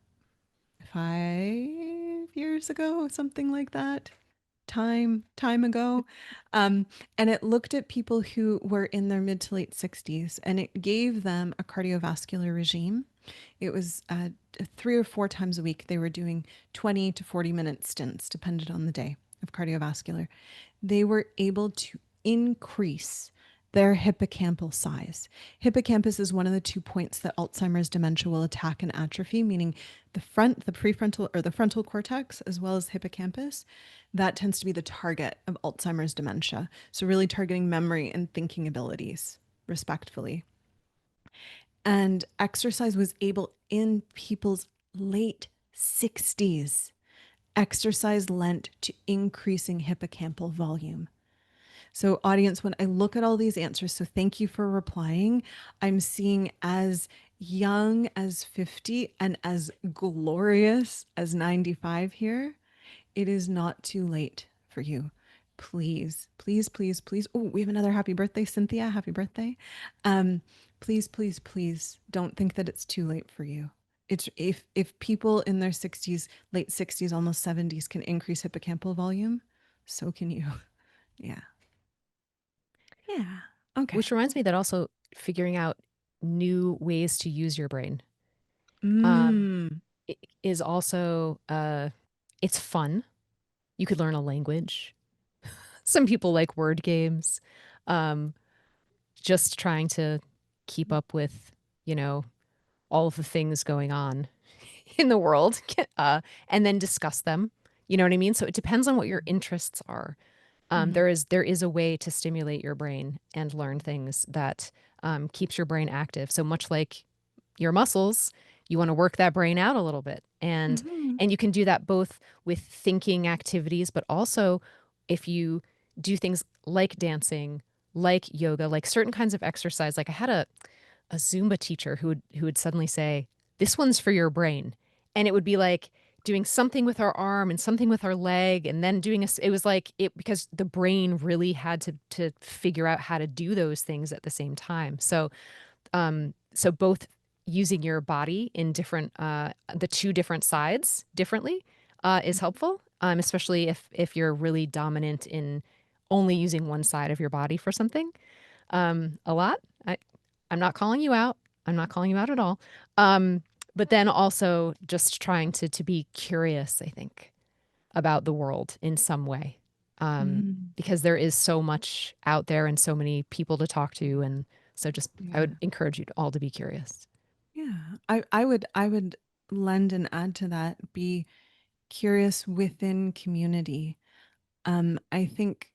5 years ago, something like that, time ago, um, and it looked at people who were in their mid to late 60s, and it gave them a cardiovascular regime. It was 3 or 4 times a week. They were doing 20 to 40-minute stints, depended on the day, of cardiovascular. They were able to increase their hippocampal size. Hippocampus is one of the 2 points that Alzheimer's dementia will attack and atrophy, meaning the prefrontal or the frontal cortex, as well as hippocampus. That tends to be the target of Alzheimer's dementia. So, really targeting memory and thinking abilities, respectfully. And exercise was able in people's late 60s. Exercise lent to increasing hippocampal volume. So, audience, when I look at all these answers, so thank you for replying. I'm seeing as young as 50 and as glorious as 95 here. It is not too late for you. Please, please, please, please. Oh, we have another happy birthday, Cynthia. Happy birthday. Um, please, please, please don't think that it's too late for you. It's if people in their 60s, late 60s, almost 70s can increase hippocampal volume, so can you. Yeah. Yeah. Okay. which reminds me that also figuring out new ways to use your brain um, Mm. is also it's fun. You could learn a language. Some people like word games. Um, just trying to keep up with, you know, all of the things going on in the world, and then discuss them. You know what I mean? So it depends on what your interests are. Mhm. There is a way to stimulate your brain and learn things that keeps your brain active. So much like your muscles, you want to work that brain out a little bit, Mhm. and you can do that both with thinking activities, but also if you do things like dancing, like yoga, like certain kinds of exercise. Like I had a Zumba teacher who would suddenly say, "This one's for your brain," and it would be like doing something with our arm and something with our leg, and then it was like it because the brain really had to figure out how to do those things at the same time. So both using your body in different the two different sides differently is helpful. especially if you're really dominant in only using one side of your body for something a lot. I'm not calling you out. I'm not calling you out at all. Um, but then also just trying to be curious, I think, about the world in some way. Mm, Because there is so much out there and so many people to talk to. And so just, I would yeah. encourage you all to be curious. Yeah. I would lend and add to that, be curious within community. I think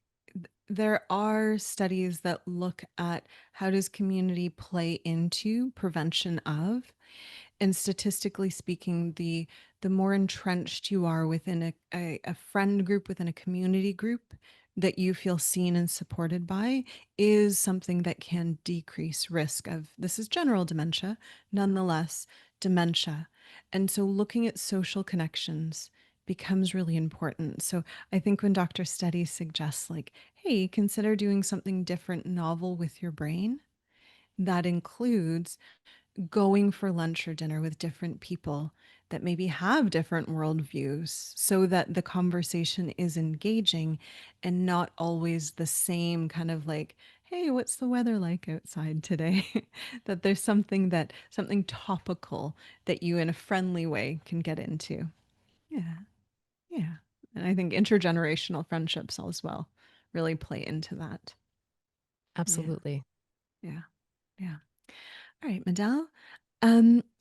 there are studies that look at how does community play into prevention of, and statistically speaking, the more entrenched you are within a friend group, within a community group that you feel seen and supported by, is something that can decrease risk of, this is general dementia, nonetheless, dementia. And so looking at social connections becomes really important. So I think when Dr. Steady suggests, like, hey, consider doing something different, novel with your brain, that includes going for lunch or dinner with different people that maybe have different worldviews, so that the conversation is engaging and not always the same kind of like, hey, what's the weather like outside today? That there's something topical that you in a friendly way can get into. Yeah. Yeah. And I think intergenerational friendships as well really play into that. Yeah. Absolutely. Yeah. Yeah. All right, Medell.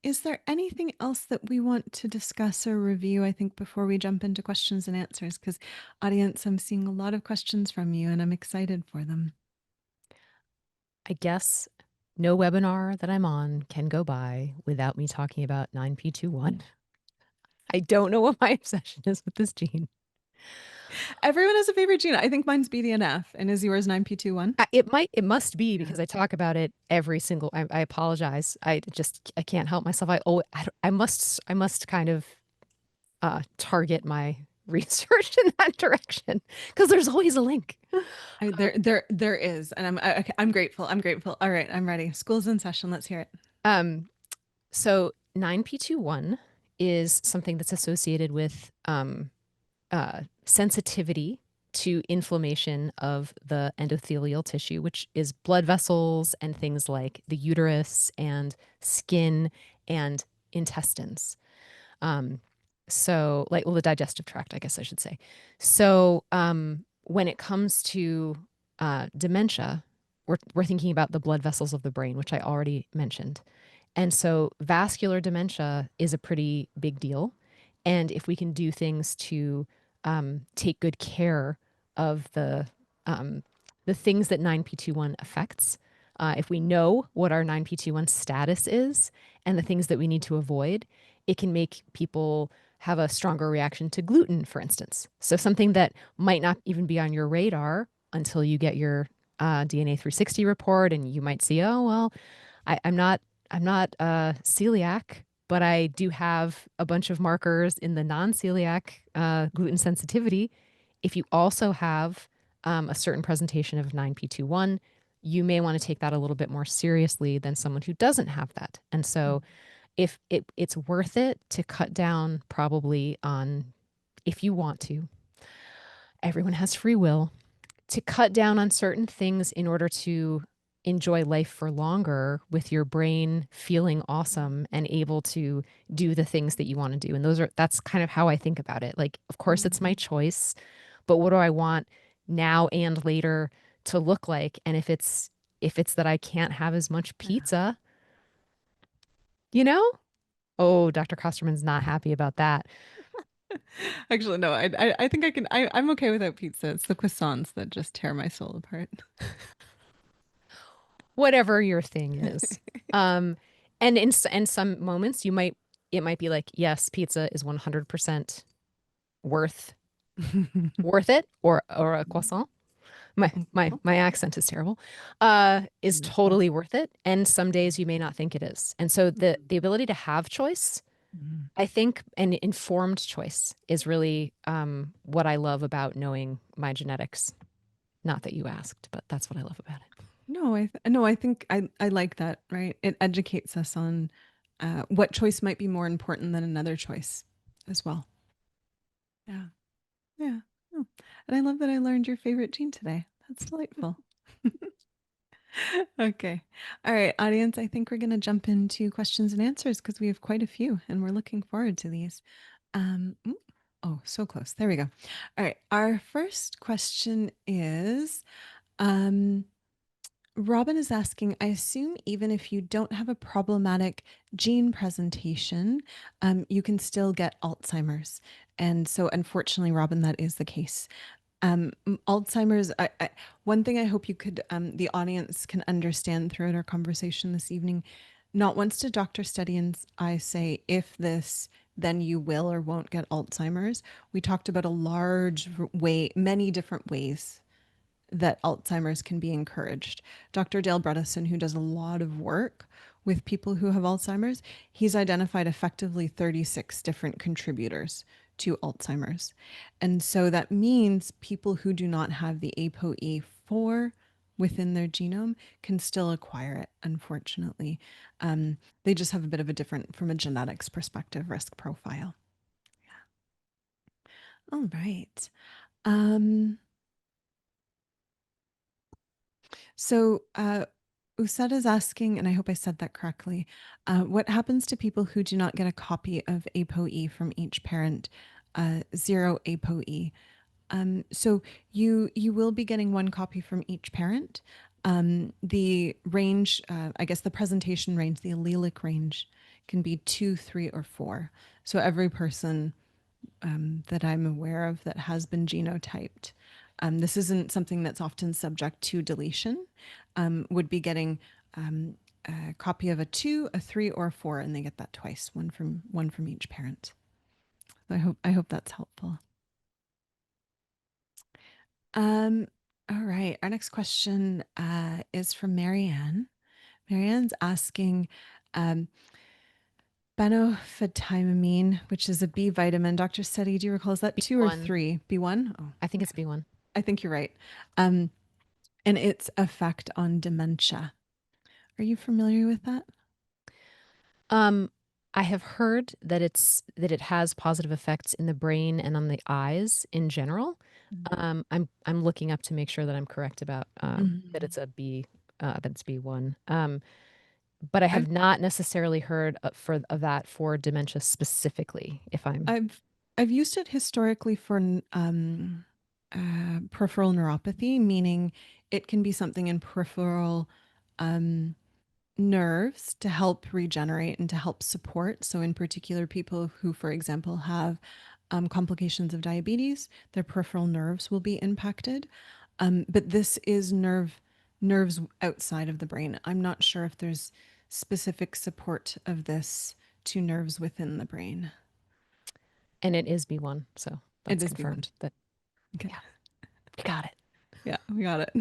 Is there anything else that we want to discuss or review? I think before we jump into questions and answers, because audience, I'm seeing a lot of questions from you and I'm excited for them. I guess no webinar that I'm on can go by without me talking about 9p21. I don't know what my obsession is with this gene. Everyone has a favorite gene. I think mine's BDNF, and is yours 9p21? It must be Yeah. because I talk about it every single. I apologize. I can't help myself. I must kind of target my research in that direction because there's always a link. There is, and I'm grateful. I'm grateful. All right, I'm ready. School's in session. Let's hear it. Um, so 9p21 is something that's associated with sensitivity to inflammation of the endothelial tissue, which is blood vessels and things like the uterus and skin and intestines. Um, so, like, well, the digestive tract, I guess I should say. So, when it comes to dementia, we're thinking about the blood vessels of the brain, which I already mentioned. And so vascular dementia is a pretty big deal. And if we can do things to take good care of um, the things that 9p21 affects, if we know what our 9p21 status is and the things that we need to avoid, it can make people have a stronger reaction to gluten, for instance. So something that might not even be on your radar until you get your DNA 360 report, and you might see, oh well, I'm not celiac, but I do have a bunch of markers in the non-celiac gluten sensitivity. If you also have a certain presentation of 9p21, you may want to take that a little bit more seriously than someone who doesn't have that. And so if it's worth it to cut down probably on, if you want to, everyone has free will, to cut down on certain things in order to enjoy life for longer with your brain feeling awesome and able to do the things that you want to do. And that's kind of how I think about it. Like, of course it's my choice, but what do I want now and later to look like? And if it's that I can't have as much pizza, you know? Oh, Dr. Kosterman's not happy about that. Actually, no, I think I can. I'm okay without pizza. It's the croissants that just tear my soul apart. Whatever your thing is. Um, and in some moments, it might be like, yes, pizza is 100% worth worth it, or a croissant. My accent is terrible. Is Beautiful. totally worth it. And some days you may not think it is. And so the ability to have choice, Mhm. I think, an informed choice is really what I love about knowing my genetics. Not that you asked, but that's what I love about it. No, no, I think I like that, right? It educates us on what choice might be more important than another choice as well. Yeah. Yeah. Oh, and I love that I learned your favorite gene today. That's delightful. Okay. All right, audience, I think we're going to jump into questions and answers because we have quite a few and we're looking forward to these. Oh, so close. There we go. All right. Our first question is um, Robin is asking, I assume even if you don't have a problematic gene presentation, you can still get Alzheimer's. And so, unfortunately, Robin, that is the case. Alzheimer's, one thing I hope you could, the audience can understand throughout our conversation this evening, not once did Dr. Study and I say, if this, then you will or won't get Alzheimer's. We talked about a large way, many different ways that Alzheimer's can be encouraged. Dr. Dale Bredesen, who does a lot of work with people who have Alzheimer's, he's identified effectively 36 different contributors to Alzheimer's. And so that means people who do not have the APOE4 within their genome can still acquire it, unfortunately. They just have a bit of a different, from a genetics perspective, risk profile. All right. So Usada is asking, and I hope I said that correctly, what happens to people who do not get a copy of APOE from each parent? Zero APOE. So you will be getting one copy from each parent. The range, I guess the presentation range, the allelic range can be 2, 3, or 4. So every person that I'm aware of that has been genotyped. This isn't something that's often subject to deletion, would be getting a copy of a 2, a 3, or a 4, and they get that twice, one from each parent. So I hope that's helpful. Um, all right, our next question is from Marianne. Marianne's asking, um, phenphthalate, which is a B vitamin. Dr. Seti, do you recall, is that 2 or B1. 3? B1? Oh, I think it's B1. I think you're right. Um, and its effect on dementia. Are you familiar with that? Um, I have heard that it has positive effects in the brain and on the eyes in general. I'm looking up to make sure that I'm correct about that Mhm. it's a B, that it's B1. But I have I've not necessarily heard of that for dementia specifically. If I'm I've I've used it historically for peripheral neuropathy, meaning it can be something in peripheral um, nerves to help regenerate and to help support. So, in particular, people who, for example, have complications of diabetes, their peripheral nerves will be impacted. But this is nerves outside of the brain. I'm not sure if there's specific support of this to nerves within the brain. and it is B1, so It that's is B1. confirmed. That Okay. yeah, we got it. Yeah, we got it.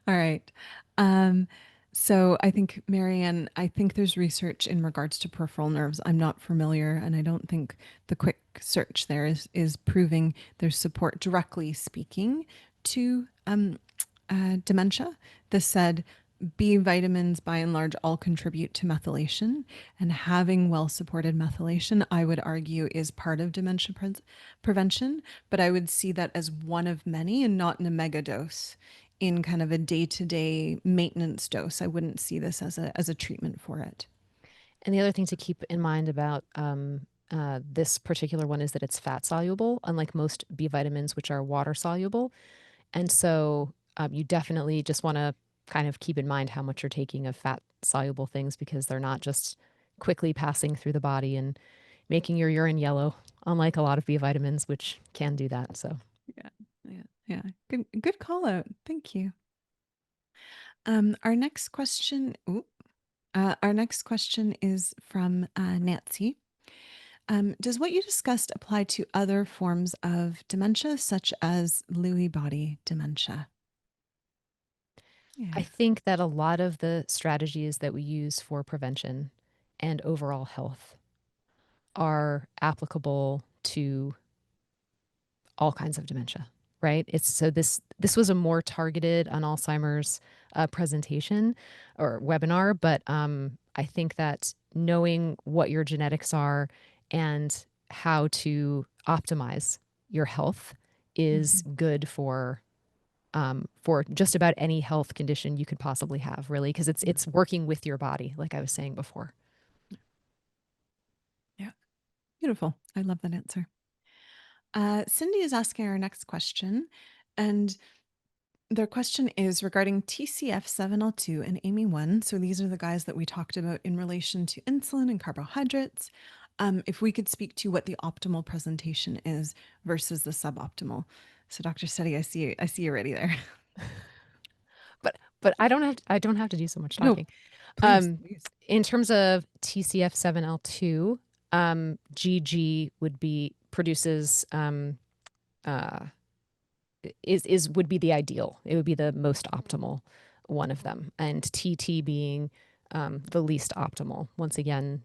All right. Um, so I think, Marianne, I think there's research in regards to peripheral nerves. I'm not familiar, and I don't think the quick search there is proving there's support directly speaking to dementia. This said, B vitamins by and large all contribute to methylation, and having well supported methylation, I would argue, is part of dementia prevention. But I would see that as one of many and not in a mega dose in kind of a day to day maintenance dose. I wouldn't see this as a treatment for it. And the other thing to keep in mind about this particular one is that it's fat soluble, unlike most B vitamins, which are water soluble. And so you definitely just want to kind of keep in mind how much you're taking of fat soluble things because they're not just quickly passing through the body and making your urine yellow, unlike a lot of B vitamins, which can do that. So Yeah, yeah, yeah. Good call out. Thank you. Our next question. Our next question is from Nancy. Does what you discussed apply to other forms of dementia, such as Lewy body dementia? I Yeah. think that a lot of the strategies that we use for prevention and overall health are applicable to all kinds of dementia, right? It's so this was a more targeted on Alzheimer's presentation or webinar, but I think that knowing what your genetics are and how to optimize your health is good for just about any health condition you could possibly have, really, because it's working with your body, like I was saying before. Yeah. Beautiful. I love that answer. Cindy is asking our next question, and their question is regarding TCF7L2 and AMY1. So these are the guys that we talked about in relation to insulin and carbohydrates. If we could speak to what the optimal presentation is versus the suboptimal. So Dr. Steady, I see you ready there. But I don't have to do so much No, talking. please, Um, please. in terms of TCF7L2, GG would be produces uh, is would be the ideal. It would be the most optimal one of them, and TT being the least optimal. Once again,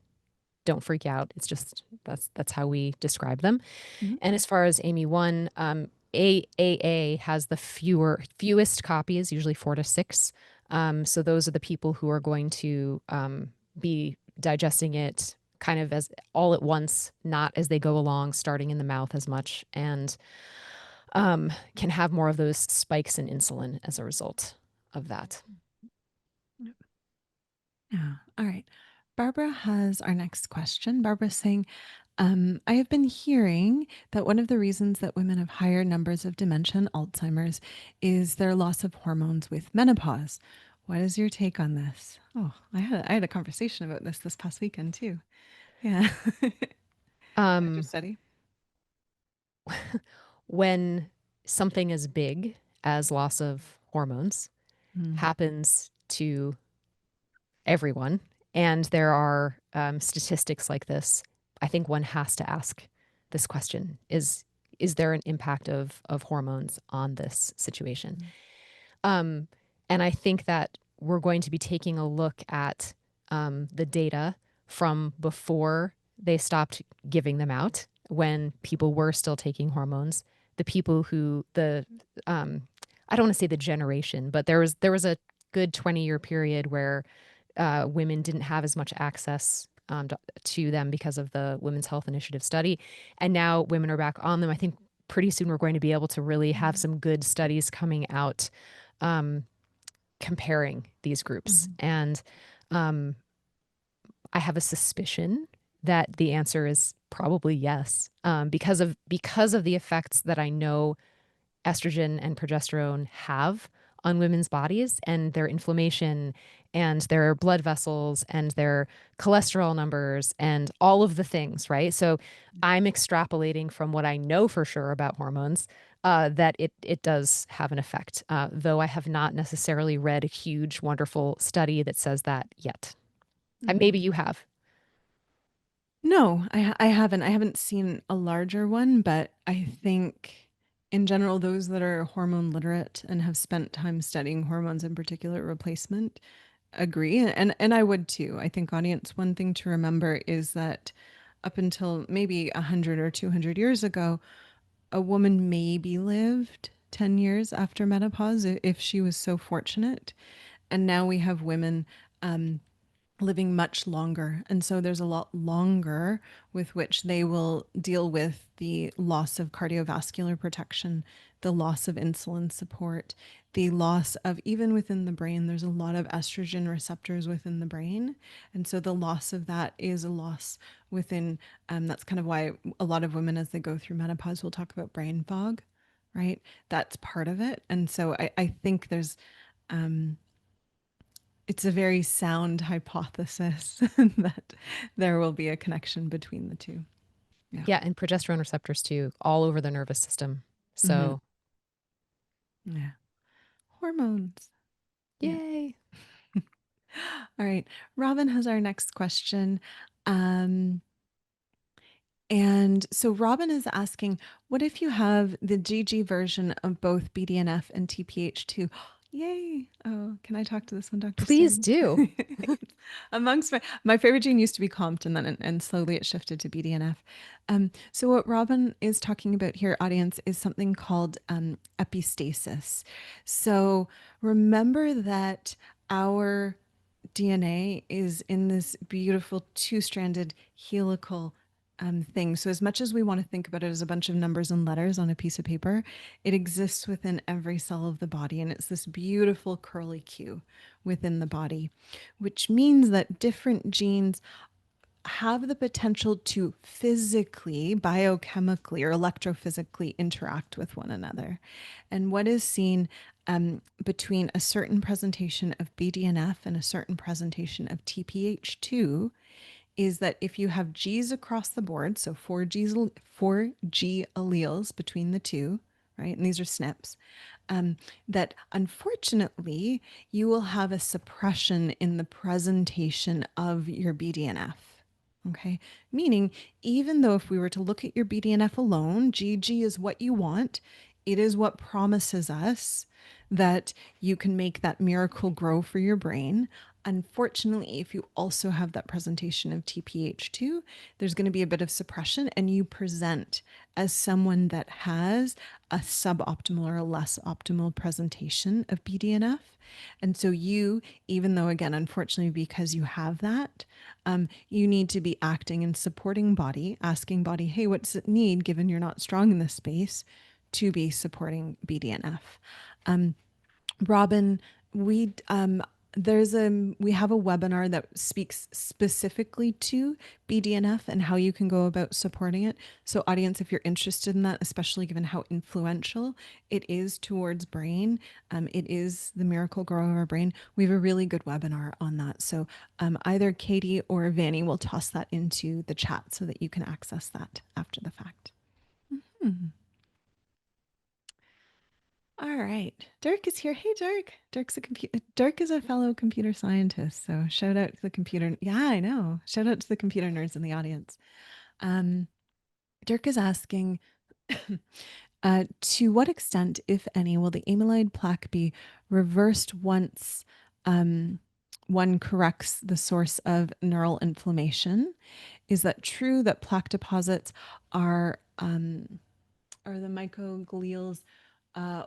don't freak out. It's just that's how we describe them. Mhm. And as far as Amy one, AAA has the fewest copies, usually 4 to 6. So those are the people who are going to be digesting it kind of as all at once, not as they go along, starting in the mouth as much, and can have more of those spikes in insulin as a result of that. Yep. Yeah. All right. Barbara has our next question. Barbara's saying, I have been hearing that one of the reasons that women have higher numbers of dementia and Alzheimer's is their loss of hormones with menopause. What is your take on this? Oh, I had a conversation about this past weekend too. Yeah. Dr. Um, Study. when something as big as loss of hormones Mm, happens to everyone, and there are statistics like this, I think one has to ask this question: is there an impact of hormones on this situation? mm, Um, and I think that we're going to be taking a look at the data from before they stopped giving them out, when people were still taking hormones. The people who I don't want to say the generation, but there was a good 20-year period where women didn't have as much access to them because of the Women's Health Initiative study. And now women are back on them. I think pretty soon we're going to be able to really have mm, some good studies coming out um, comparing these groups. mm, And um, I have a suspicion that the answer is probably yes, because of the effects that I know estrogen and progesterone have on women's bodies, and their inflammation and their blood vessels and their cholesterol numbers and all of the things, right? So I'm extrapolating from what I know for sure about hormones, that it does have an effect, though I have not necessarily read a huge, wonderful study that says that yet. And mm. maybe you have. No, I haven't. I haven't seen a larger one, but I think in general, those that are hormone literate and have spent time studying hormones, in particular replacement, agree. And I would too. I think, audience, one thing to remember is that up until maybe 100 or 200 years ago, a woman maybe lived 10 years after menopause if she was so fortunate. And now we have women um, living much longer. And so there's a lot longer with which they will deal with the loss of cardiovascular protection, the loss of insulin support, the loss of, even within the brain, there's a lot of estrogen receptors within the brain. And so the loss of that is a loss within, that's kind of why a lot of women, as they go through menopause, will talk about brain fog, right? That's part of it. And so I think there's, um, it's a very sound hypothesis that there will be a connection between the two. Yeah. Yeah, and progesterone receptors too, all over the nervous system. Hmm. So, Yeah. Hormones. Yeah. yay. All right. Robin has our next question. Um, And so Robin is asking, what if you have the GG version of both BDNF and TPH2? Yay. Oh, can I talk to this one, Dr. Please Steady? do. Amongst my favorite gene used to be COMT, and then and slowly it shifted to BDNF. So what Robin is talking about here, audience, is something called epistasis. So remember that our DNA is in this beautiful two-stranded helical thing. So, as much as we want to think about it as a bunch of numbers and letters on a piece of paper, it exists within every cell of the body. And it's this beautiful curly Q within the body, which means that different genes have the potential to physically, biochemically, or electrophysically interact with one another. And what is seen between a certain presentation of BDNF and a certain presentation of TPH2 is that if you have G's across the board, so 4G alleles between the two, right? And these are SNPs, that unfortunately you will have a suppression in the presentation of your BDNF. Okay. Meaning, even though if we were to look at your BDNF alone, GG is what you want, it is what promises us that you can make that miracle grow for your brain. Unfortunately, if you also have that presentation of TPH2, there's going to be a bit of suppression, and you present as someone that has a suboptimal or a less optimal presentation of BDNF. And so, you, even though, again, unfortunately, because you have that, you need to be acting and supporting body, asking body, hey, what's it need, given you're not strong in this space, to be supporting BDNF. Robin, we we have a webinar that speaks specifically to BDNF and how you can go about supporting it. So audience, if you're interested in that, especially given how influential it is towards brain, it is the miracle grow of our brain. We have a really good webinar on that. So either Katie or Vanny will toss that into the chat so that you can access that after the fact. All right. Dirk is here. Hey, Dirk. Dirk is a fellow computer scientist. So shout out to the computer. Yeah, I know. Shout out to the computer nerds in the audience. Um, Dirk is asking, to what extent, if any, will the amyloid plaque be reversed once one corrects the source of neural inflammation? Is that true that plaque deposits are the microglials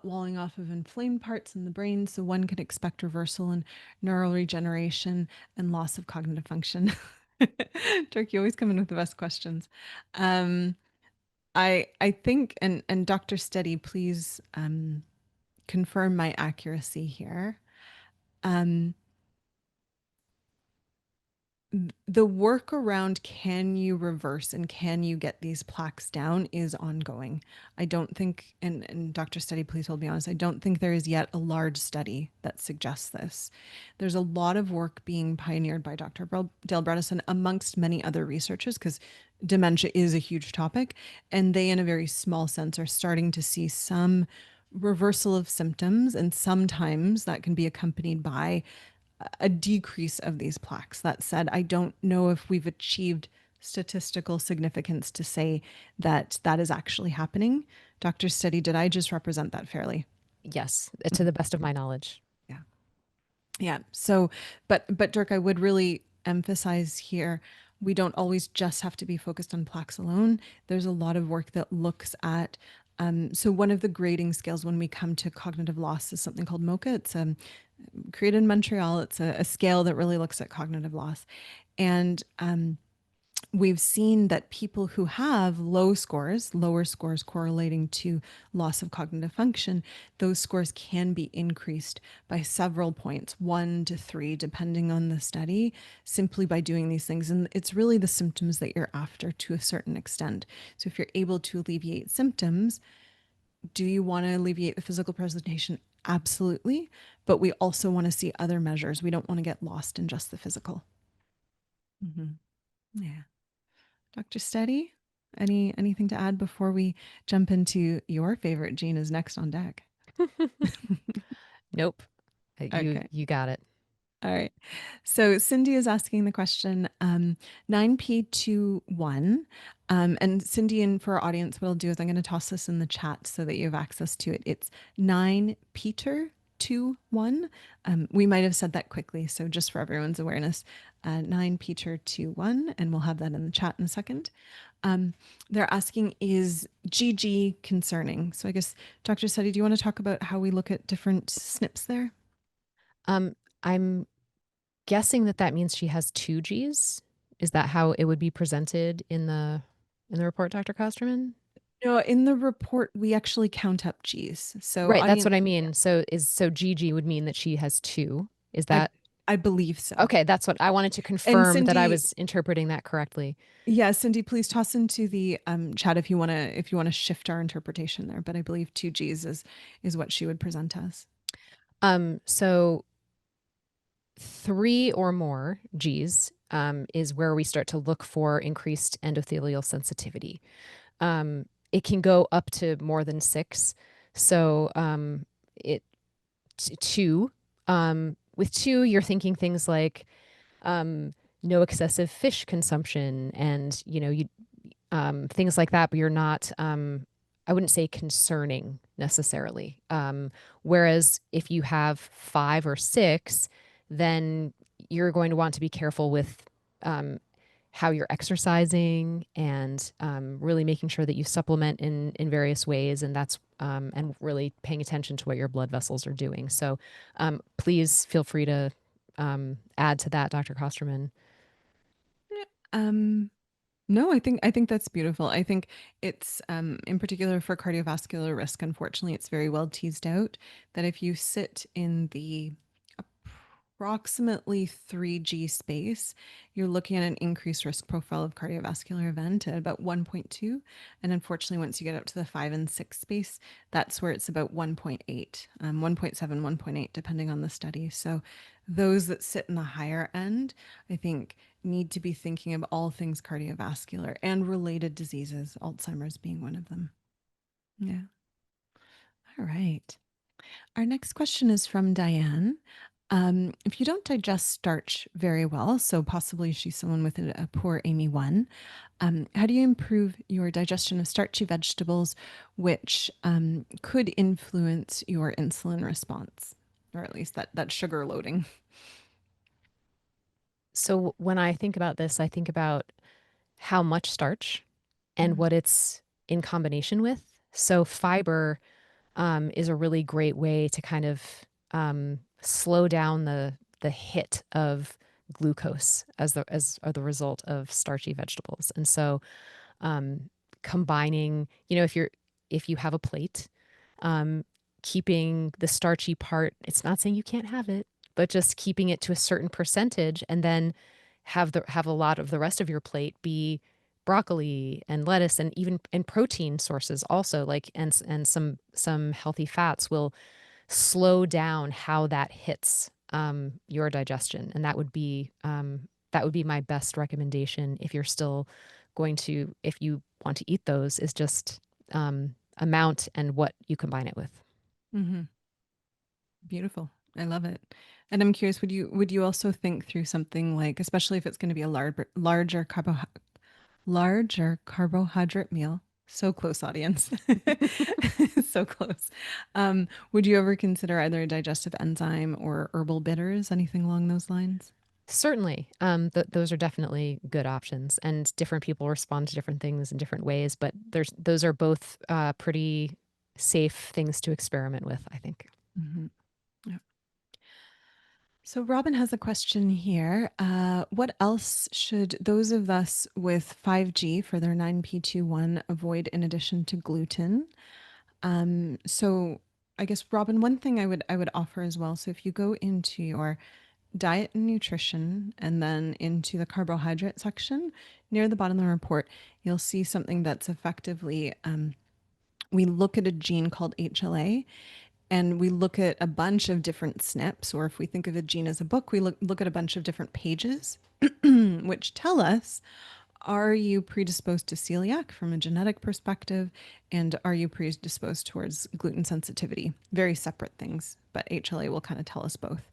walling off of inflamed parts in the brain, so one could expect reversal in neural regeneration and loss of cognitive function? Turkey always come in with the best questions. Um, I think, and Dr. Steady, please confirm my accuracy here. Um, the work around can you reverse and can you get these plaques down is ongoing. I don't think, and Dr. Steady, please hold me honest, I don't think there is yet a large study that suggests this. There's a lot of work being pioneered by Dr. Dale Bredesen amongst many other researchers, because dementia is a huge topic, and they, in a very small sense, are starting to see some reversal of symptoms, and sometimes that can be accompanied by a decrease of these plaques. That said, I don't know if we've achieved statistical significance to say that that is actually happening. Dr. Steady, did I just represent that fairly? Yes, to the best of my knowledge. Yeah. Yeah. So, but Dirk, I would really emphasize here, we don't always just have to be focused on plaques alone. There's a lot of work that looks at so one of the grading scales when we come to cognitive loss is something called MoCA. It's created in Montreal. It's a scale that really looks at cognitive loss. And we've seen that people who have lower scores correlating to loss of cognitive function, those scores can be increased by several points, 1 to 3, depending on the study, simply by doing these things. And it's really the symptoms that you're after to a certain extent. So if you're able to alleviate symptoms, do you want to alleviate the physical presentation? Absolutely. But we also want to see other measures. We don't want to get lost in just the physical. Mm-hmm. Yeah. Dr. Steady, anything to add before we jump into your favorite gene is next on deck? Nope. You Okay. you got it. All right. So Cindy is asking the question 9P21. And Cindy, and for our audience, what I'll do is I'm going to toss this in the chat so that you have access to it. It's 9Peter21. We might have said that quickly. So just for everyone's awareness, 9Peter21, and we'll have that in the chat in a second. They're asking, is GG concerning? So I guess, Dr. Seti, do you want to talk about how we look at different SNPs there? I'm guessing that means she has two Gs. Is that how it would be presented in the in the report, Dr. Kosterman? No, in the report, we actually count up G's. So Right, that's audience, what I mean. So Gigi would mean that she has two. Is I that I believe so. okay? That's what I wanted to And confirm that I Cindy, was interpreting that correctly. yeah, Cindy, please toss into the chat if you want to shift our interpretation there. But I believe two G's is what she would present as. So three or more Gs is where we start to look for increased endothelial sensitivity. It can go up to more than six. So it two. With two, you're thinking things like no excessive fish consumption, and you things like that. But you're not. I wouldn't say concerning necessarily. Whereas if you have five or six, then you're going to want to be careful with um, how you're exercising and really making sure that you supplement in various ways, and that's and really paying attention to what your blood vessels are doing. So please feel free to add to that, Dr. Kosterman. Um, No, I think that's beautiful. I think it's in particular for cardiovascular risk, unfortunately, it's very well teased out that if you sit in the approximately 3G space, you're looking at an increased risk profile of cardiovascular event at about 1.2. And unfortunately, once you get up to the 5 and 6 space, that's where it's about 1.8, 1.7, 1.8, depending on the study. So those that sit in the higher end, I think, need to be thinking of all things cardiovascular and related diseases, Alzheimer's being one of them. Yeah. All right. Our next question is from Diane. If you don't digest starch very well, so possibly she's someone with a poor AME1, how do you improve your digestion of starchy vegetables, which could influence your insulin response, or at least that sugar loading? So when I think about this, I think about how much starch and Mm, what it's in combination with. So fiber is a really great way to kind of slow down the hit of glucose as the result of starchy vegetables. And so combining, if you have a plate, um, keeping the starchy part, it's not saying you can't have it, but just keeping it to a certain percentage, and then have a lot of the rest of your plate be broccoli and lettuce, and even and protein sources also, like and some healthy fats will slow down how that hits your digestion. And that would be my best recommendation if you're still going to, if you want to eat those, is just amount and what you combine it with. mhm. Beautiful. I love it. And I'm curious, would you also think through something like, especially if it's going to be a larger carbohydrate meal? So close, audience. So close. Would you ever consider either a digestive enzyme or herbal bitters, anything along those lines? Certainly, those are definitely good options, and different people respond to different things in different ways. But those are both pretty safe things to experiment with, I think. Mhm. Yeah. So Robin has a question here. What else should those of us with 5G for their 9p21 avoid in addition to gluten? So I guess Robin, one thing I would offer as well. So if you go into your diet and nutrition and then into the carbohydrate section near the bottom of the report, you'll see something that's effectively we look at a gene called HLA and we look at a bunch of different SNPs, or if we think of a gene as a book, we look at a bunch of different pages, which tell us, are you predisposed to celiac from a genetic perspective? And are you predisposed towards gluten sensitivity? Very separate things, but HLA will kind of tell us both.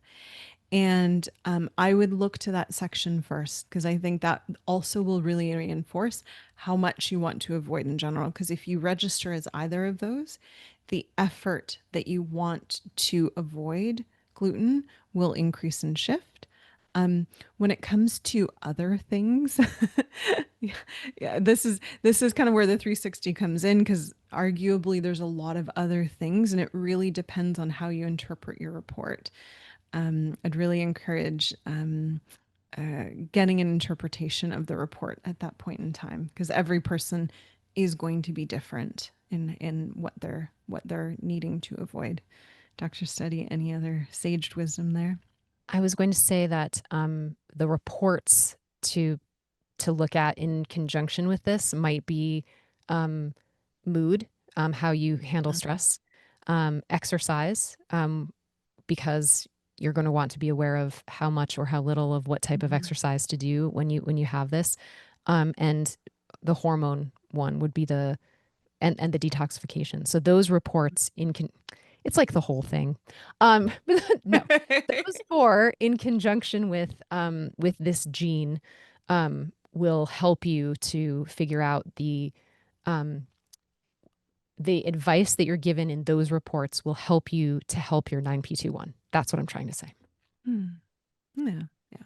And I would look to that section first because I think that also will really reinforce how much you want to avoid in general. Because if you register as either of those, the effort that you want to avoid gluten will increase and shift. When it comes to other things, yeah, yeah, this is kind of where the 360 comes in because arguably there's a lot of other things, and it really depends on how you interpret your report. I'd really encourage. getting an interpretation of the report at that point in time, because every person is going to be different in what they're needing to avoid. Dr. Study, any other saged wisdom there? I was going to say that the reports to look at in conjunction with this might be um, mood, how you handle stress, exercise, because you're going to want to be aware of how much or how little of what type of Mhm. exercise to do when you have this, and the hormone one would be the and the detoxification. So those reports it's like the whole thing. No, those four in conjunction with this gene will help you to figure out um, the advice that you're given in those reports will help you to help your 9p21. That's what I'm trying to say. Hmm. Yeah, yeah,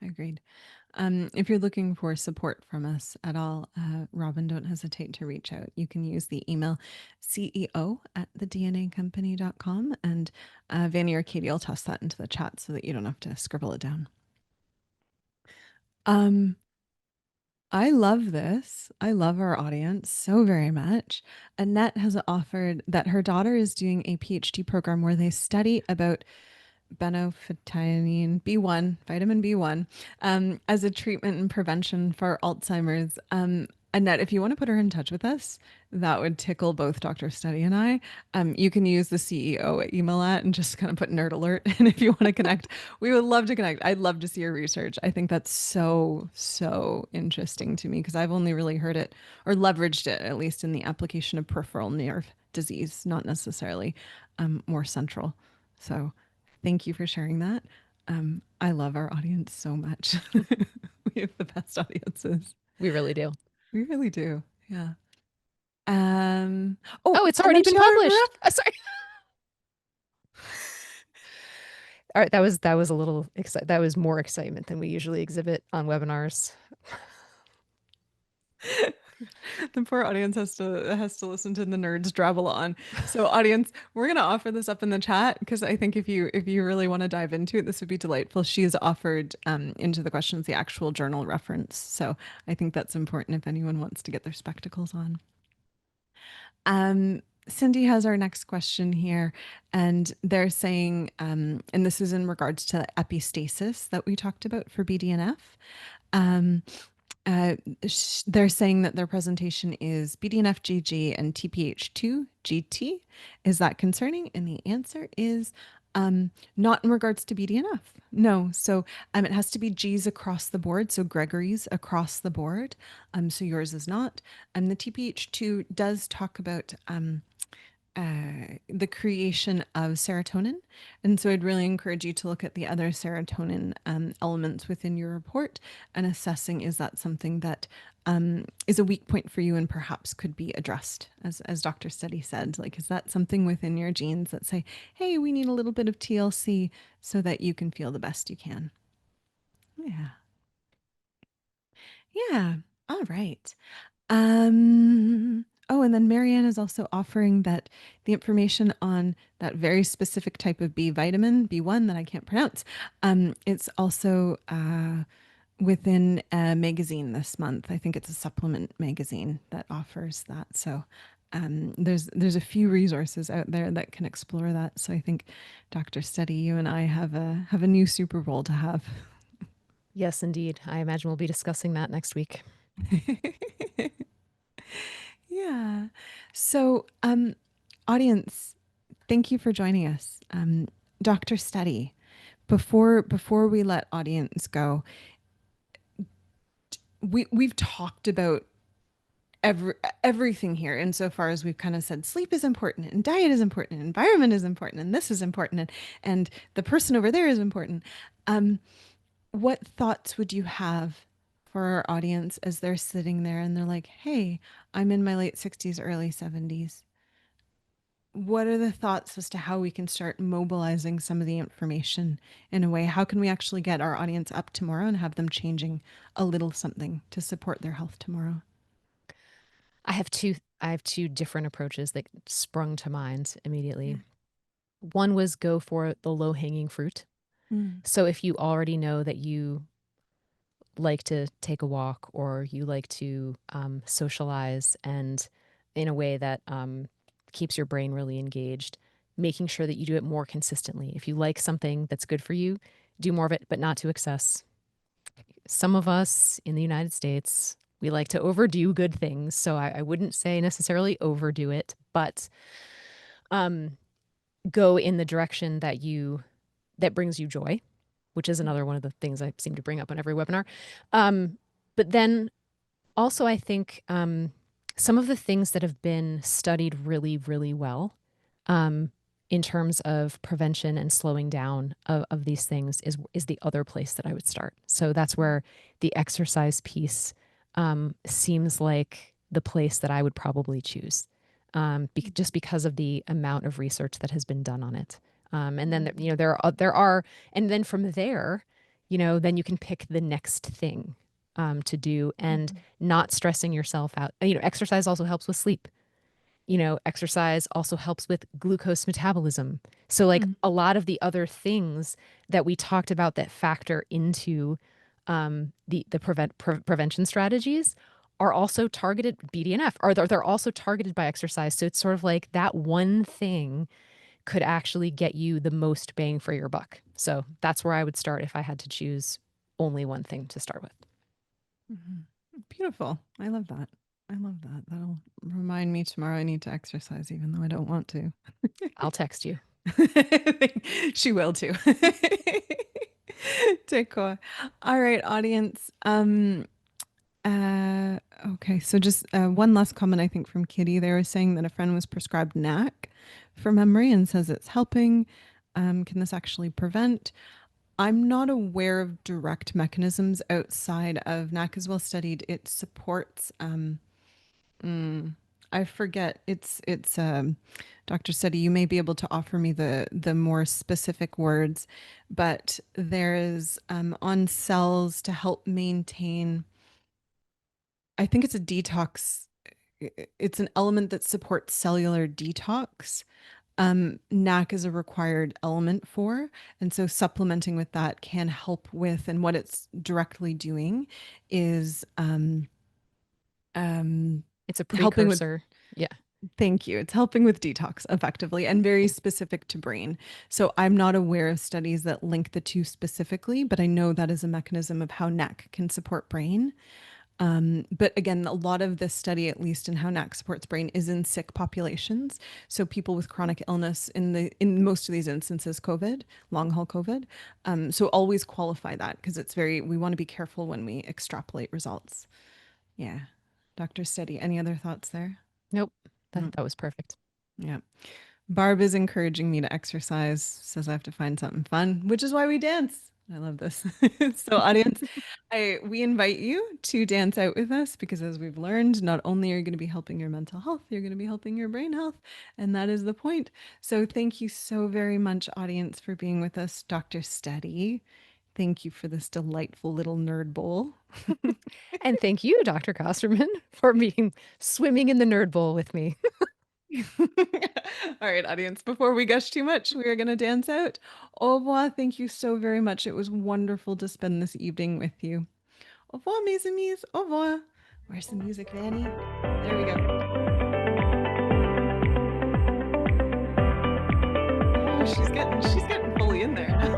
agreed. If you're looking for support from us at all, Robin, don't hesitate to reach out. You can use the email ceo@thednacompany.com, and Vanny or Katie will toss that into the chat so that you don't have to scribble it down. Um, I love this. I love our audience so very much. Annette has offered that her daughter is doing a PhD program where they study about phenolphthalein B1, vitamin B1, as a treatment and prevention for Alzheimer's. Annette, if you want to put her in touch with us, that would tickle both Dr. Study and I. You can use the CEO email at and just kind of put nerd alert. And if you want to connect, we would love to connect. I'd love to see your research. I think that's so, so interesting to me because I've only really heard it or leveraged it, at least in the application of peripheral nerve disease, not necessarily more central. So thank you for sharing that. I love our audience so much. We have the best audiences. We really do. We really do. Yeah. Um, oh, Oh, it's and already then been she offered published. Sorry. All right, that was a little that was more excitement than we usually exhibit on webinars. the poor audience has to listen to the nerds drabble on. So audience, we're gonna offer this up in the chat because I think if you really want to dive into it, this would be delightful. She has offered into the questions the actual journal reference. So I think that's important if anyone wants to get their spectacles on. Cindy has our next question here, and they're saying, and this is in regards to epistasis that we talked about for BDNF. Um, uh, they're saying that their presentation is BDNF GG and TPH2 GT. Is that concerning? And the answer is not in regards to BDNF. No. So it has to be G's across the board. So Gregory's across the board. So yours is not. The TPH2 does talk about the creation of serotonin. And so I'd really encourage you to look at the other serotonin elements within your report and assessing is that something that is a weak point for you and perhaps could be addressed, as Dr. Study said. Like, is that something within your genes that say, hey, we need a little bit of TLC so that you can feel the best you can? Yeah. Yeah. All right. Oh, and then Marianne is also offering that the information on that very specific type of B vitamin, B1, that I can't pronounce, it's also within a magazine this month. I think it's a supplement magazine that offers that. So there's a few resources out there that can explore that. So I think Dr. Study, you and I have a new Super Bowl to have. Yes, indeed. I imagine we'll be discussing that next week. Yeah. So, audience, thank you for joining us. Dr. Study, before we let audience go, we've talked about everything here insofar as we've kind of said sleep is important and diet is important and environment is important and this is important and the person over there is important. What thoughts would you have for our audience as they're sitting there and they're like, hey, I'm in my late 60s, early 70s. What are the thoughts as to how we can start mobilizing some of the information in a way? How can we actually get our audience up tomorrow and have them changing a little something to support their health tomorrow? I have two different approaches that sprung to mind immediately. Yeah. One was go for the low-hanging fruit. Mm. So if you already know that like to take a walk or you like to socialize and in a way that keeps your brain really engaged, making sure that you do it more consistently. If you like something that's good for you, do more of it, but not to excess. Some of us in the United States, we like to overdo good things. So I wouldn't say necessarily overdo it, but um, go in the direction that brings you joy, which is another one of the things I seem to bring up on every webinar. But then also, I think some of the things that have been studied really, really well um, in terms of prevention and slowing down of these things is the other place that I would start. So that's where the exercise piece seems like the place that I would probably choose, just because of the amount of research that has been done on it. And then there are, and then from there, then you can pick the next thing to do and not stressing yourself out. Exercise also helps with sleep. Exercise also helps with glucose metabolism. So, like a lot of the other things that we talked about that factor into the prevention strategies are also targeted BDNF, or they're also targeted by exercise. So it's sort of like that one thing could actually get you the most bang for your buck. So that's where I would start if I had to choose only one thing to start with. Beautiful. I love that. I love that. That'll remind me tomorrow I need to exercise, even though I don't want to. I'll text you. She will too. D'accord. All right, audience. Okay, so just one last comment, I think, from Kitty. They were saying that a friend was prescribed NAC for memory and says it's helping. Can this actually prevent? I'm not aware of direct mechanisms outside of NAC is well studied. It supports I forget. It's Dr. Study, you may be able to offer me the more specific words, but there is on cells to help maintain, I think it's a detox. It's an element that supports cellular detox. NAC is a required element for, and so supplementing with that can help with, and what it's directly doing is It's a helping with, precursor. Yeah. thank you. It's helping with detox effectively and very Yeah. specific to brain. So I'm not aware of studies that link the two specifically, but I know that is a mechanism of how NAC can support brain. But again, a lot of this study, at least in how NAC supports brain, is in sick populations. So people with chronic illness, in most of these instances, COVID, long haul COVID. So always qualify that, because we want to be careful when we extrapolate results. Yeah. Dr. Steady, any other thoughts there? Nope. Mm, That was perfect. yeah. Barb is encouraging me to exercise, says I have to find something fun, which is why we dance. I love this. So, audience, we invite you to dance out with us, because as we've learned, not only are you going to be helping your mental health, you're going to be helping your brain health. And that is the point. So thank you so very much, audience, for being with us. Dr. Steady, thank you for this delightful little nerd bowl. And thank you, Dr. Kosterman, for being swimming in the nerd bowl with me. All right, audience, before we gush too much, we are going to dance out. Au revoir. Thank you so very much. It was wonderful to spend this evening with you. Au revoir, mes amis. Au revoir. Where's the music, Vanny? There we go. Oh, she's getting fully in there.